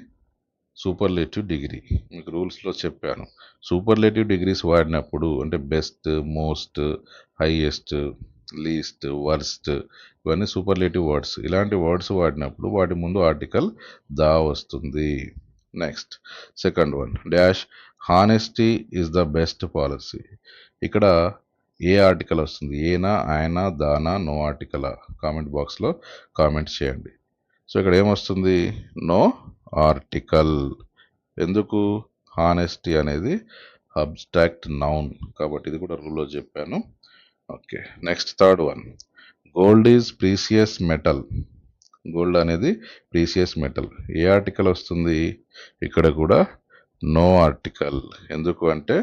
సూపర్లేటివ్ డిగ్రీ. మీకు రూల్స్లో చెప్పాను. సూపర్లేటివ్ డిగ్రీస్ వాడినప్పుడు అంటే best, most, highest, least, worst ఇవన్నీ సూపర్లేటివ్ వర్డ్స్. ఇలాంటి వర్డ్స్ వాడినప్పుడు వాటి ముందు ఆర్టికల్ దా వస్తుంది. Next second one, dash honesty is the best policy. ఇక్కడ ఏ ఆర్టికల్ వస్తుంది? ఏనా, ఆయన, దానా, నో ఆర్టికలా? కామెంట్ బాక్స్లో కామెంట్స్ చేయండి. సో, ఇక్కడ ఏమొస్తుంది? No article. ఎందుకు? హానెస్టీ అనేది అబ్స్ట్రాక్ట్ నౌన్, కాబట్టి ఇది కూడా రూల్లో చెప్పాను. Okay, next third one, gold is precious metal. Gold అనేది ప్రీసియస్ మెటల్. ఏ ఆర్టికల్ వస్తుంది ఇక్కడ కూడా? No article. ఎందుకు అంటే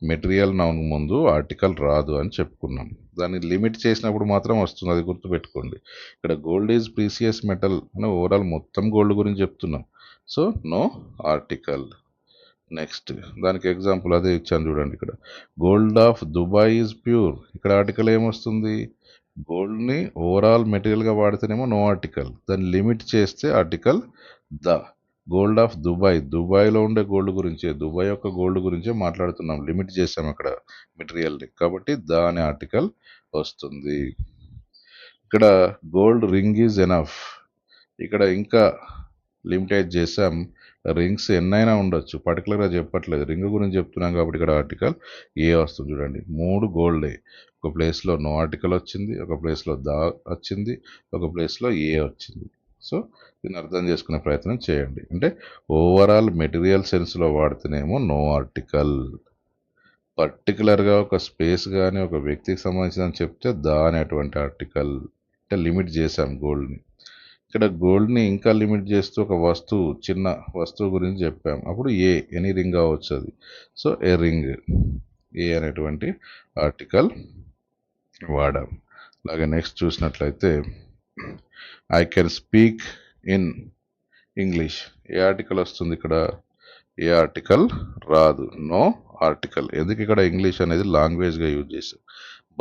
మెటీరియల్ నౌన్ ముందు ఆర్టికల్ రాదు అని చెప్పుకున్నాం. దాన్ని లిమిట్ చేసినప్పుడు మాత్రం వస్తుంది, అది గుర్తుపెట్టుకోండి. ఇక్కడ గోల్డ్ ఈజ్ ప్రీసియస్ మెటల్ అని ఓవరాల్ మొత్తం గోల్డ్ గురించి చెప్తున్నాం. So no article. నెక్స్ట్ దానికి ఎగ్జాంపుల్ అదే ఇచ్చాను చూడండి. ఇక్కడ gold of Dubai is pure. ఇక్కడ ఆర్టికల్ ఏమొస్తుంది? గోల్డ్ని ఓవరాల్ మెటీరియల్గా వాడితేనేమో నో ఆర్టికల్, దాన్ని లిమిట్ చేస్తే article the. Gold of Dubai, దుబాయ్లో ఉండే గోల్డ్ గురించే, దుబాయ్ యొక్క గోల్డ్ గురించే మాట్లాడుతున్నాం, లిమిట్ చేసాం అక్కడ మెటీరియల్ని, కాబట్టి ద అనే ఆర్టికల్ వస్తుంది. ఇక్కడ గోల్డ్ రింగ్ ఈజ్ ఎనఫ్. ఇక్కడ ఇంకా లిమిటైజ్ చేసాం, రింగ్స్ ఎన్నైనా ఉండొచ్చు, పర్టికులర్గా చెప్పట్లేదు, రింగ్ గురించి చెప్తున్నాం కాబట్టి ఇక్కడ ఆర్టికల్ ఏ వస్తుంది. చూడండి, 3 గోల్డే, ఒక ప్లేస్లో నో ఆర్టికల్ వచ్చింది, ఒక ప్లేస్లో దా వచ్చింది, ఒక ప్లేస్లో ఏ వచ్చింది. సో దీన్ని అర్థం చేసుకునే ప్రయత్నం చేయండి. అంటే ఓవరాల్ మెటీరియల్ సెన్స్లో వాడితేనేమో నో ఆర్టికల్, పర్టికులర్గా ఒక స్పేస్ కానీ ఒక వ్యక్తికి సంబంధించిన చెప్తే దా అనేటువంటి ఆర్టికల్. అంటే లిమిట్ చేసాం గోల్డ్ని. ఇక్కడ గోల్డ్ని ఇంకా లిమిట్ చేస్తూ ఒక వస్తువు, చిన్న వస్తువు గురించి చెప్పాం, అప్పుడు ఎనీ రింగ్ అవ్వచ్చు అది. సో ఏ రింగ్, ఏ అనేటువంటి ఆర్టికల్ వాడాం. అలాగే నెక్స్ట్ చూసినట్లయితే I can speak in English. A article వస్తుంది ఇక్కడ? ఏ ఆర్టికల్ రాదు, నో ఆర్టికల్. ఎందుకు? ఇక్కడ ఇంగ్లీష్ అనేది లాంగ్వేజ్గా యూజ్ చేసాం,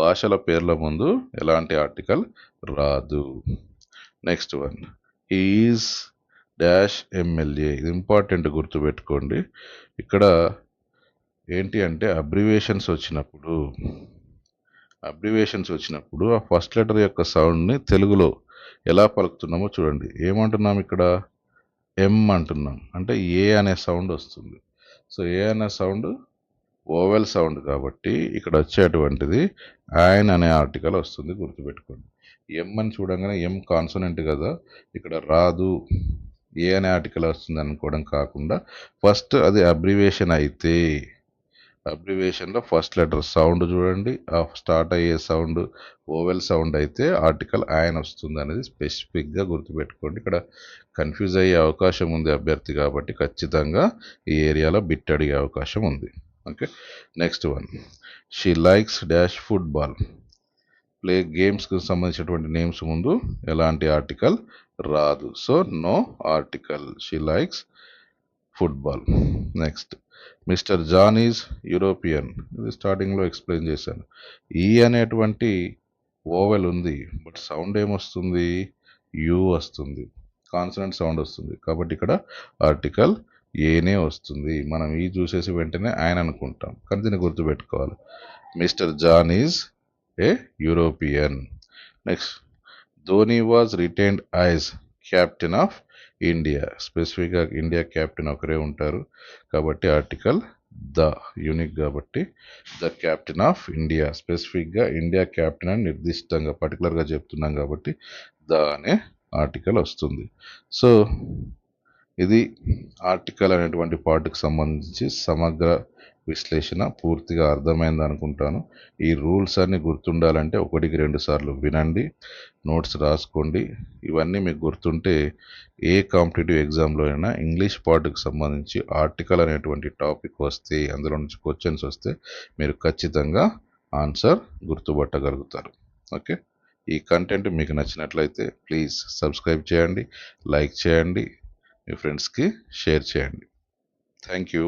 భాషల పేర్ల ముందు ఎలాంటి ఆర్టికల్ రాదు. Next one, is dash MLA. ఇది ఇంపార్టెంట్, గుర్తుపెట్టుకోండి. ఇక్కడ ఏంటి అంటే అబ్రివేషన్స్ వచ్చినప్పుడు ఆ ఫస్ట్ లెటర్ యొక్క సౌండ్ని తెలుగులో ఎలా పలుకుతున్నామో చూడండి. ఏమంటున్నాం ఇక్కడ? ఎం అంటున్నాం, అంటే ఏ అనే సౌండ్ వస్తుంది. సో ఏ అనే సౌండ్ ఓవెల్ సౌండ్ కాబట్టి ఇక్కడ వచ్చేటువంటిది ఆయన అనే ఆర్టికల్ వస్తుంది, గుర్తుపెట్టుకోండి. ఎం అని చూడంగానే ఎం కాన్సోనెంట్ కదా, ఇక్కడ రాదు, ఏ అనే ఆర్టికల్ వస్తుంది అనుకోవడం కాకుండా, ఫస్ట్ అది అబ్రివేషన్ అయితే, అబ్రివేషన్లో ఫస్ట్ లెటర్ సౌండ్ చూడండి, ఆ స్టార్ట్ అయ్యే సౌండ్ ఓవెల్ సౌండ్ అయితే ఆర్టికల్ ఆయన వస్తుంది అనేది స్పెసిఫిక్గా గుర్తుపెట్టుకోండి. ఇక్కడ కన్ఫ్యూజ్ అయ్యే అవకాశం ఉంది అభ్యర్థి, కాబట్టి ఖచ్చితంగా ఈ ఏరియాలో బిట్ అడిగే అవకాశం ఉంది. Okay, next one, she likes dash football. Play గేమ్స్కి సంబంధించినటువంటి నేమ్స్ ముందు ఎలాంటి ఆర్టికల్ రాదు. So no article, she likes football. Next, Mr John is European. ఇది స్టార్టింగ్లో ఎక్స్ప్లెయిన్ చేశాను. ఈ అనేటువంటి ఓవెల్ ఉంది, బట్ సౌండ్ ఏమొస్తుంది? యూ వస్తుంది, కాన్సనెంట్ సౌండ్ వస్తుంది, కాబట్టి ఇక్కడ ఆర్టికల్ ఏనే వస్తుంది. మనం ఈ చూసేసి వెంటనే ఆయన అనుకుంటాం, కానీ దీన్ని గుర్తుపెట్టుకోవాలి. Mr John is a European. Next, Dhoni was retained as captain of India. స్పెసిఫిక్గా ఇండియా క్యాప్టెన్ ఒకరే ఉంటారు, కాబట్టి ఆర్టికల్ ద, యూనిక్ కాబట్టి ద క్యాప్టెన్ ఆఫ్ ఇండియా. స్పెసిఫిక్గా ఇండియా క్యాప్టెన్ అని నిర్దిష్టంగా పర్టికులర్గా చెప్తున్నాం కాబట్టి ద అనే ఆర్టికల్ వస్తుంది. సో ఇది ఆర్టికల్ అనేటువంటి పార్ట్కి సంబంధించి సమగ్ర విశ్లేషణ పూర్తిగా అర్థమైంది అనుకుంటాను. ఈ రూల్స్ అన్ని గుర్తుండాలంటే 1-2 సార్లు వినండి, నోట్స్ రాసుకోండి. ఇవన్నీ మీకు గుర్తుంటే ఏ కాంపిటేటివ్ ఎగ్జామ్లో అయినా ఇంగ్లీష్ పార్ట్కి సంబంధించి ఆర్టికల్ అనేటువంటి టాపిక్ వస్తే, అందులో నుంచి క్వశ్చన్స్ వస్తే మీరు ఖచ్చితంగా ఆన్సర్ గుర్తుపట్టగలుగుతారు. ఓకే, ఈ కంటెంట్ మీకు నచ్చినట్లయితే ప్లీజ్ సబ్స్క్రైబ్ చేయండి, లైక్ చేయండి, మీ ఫ్రెండ్స్కి షేర్ చేయండి. Thank you.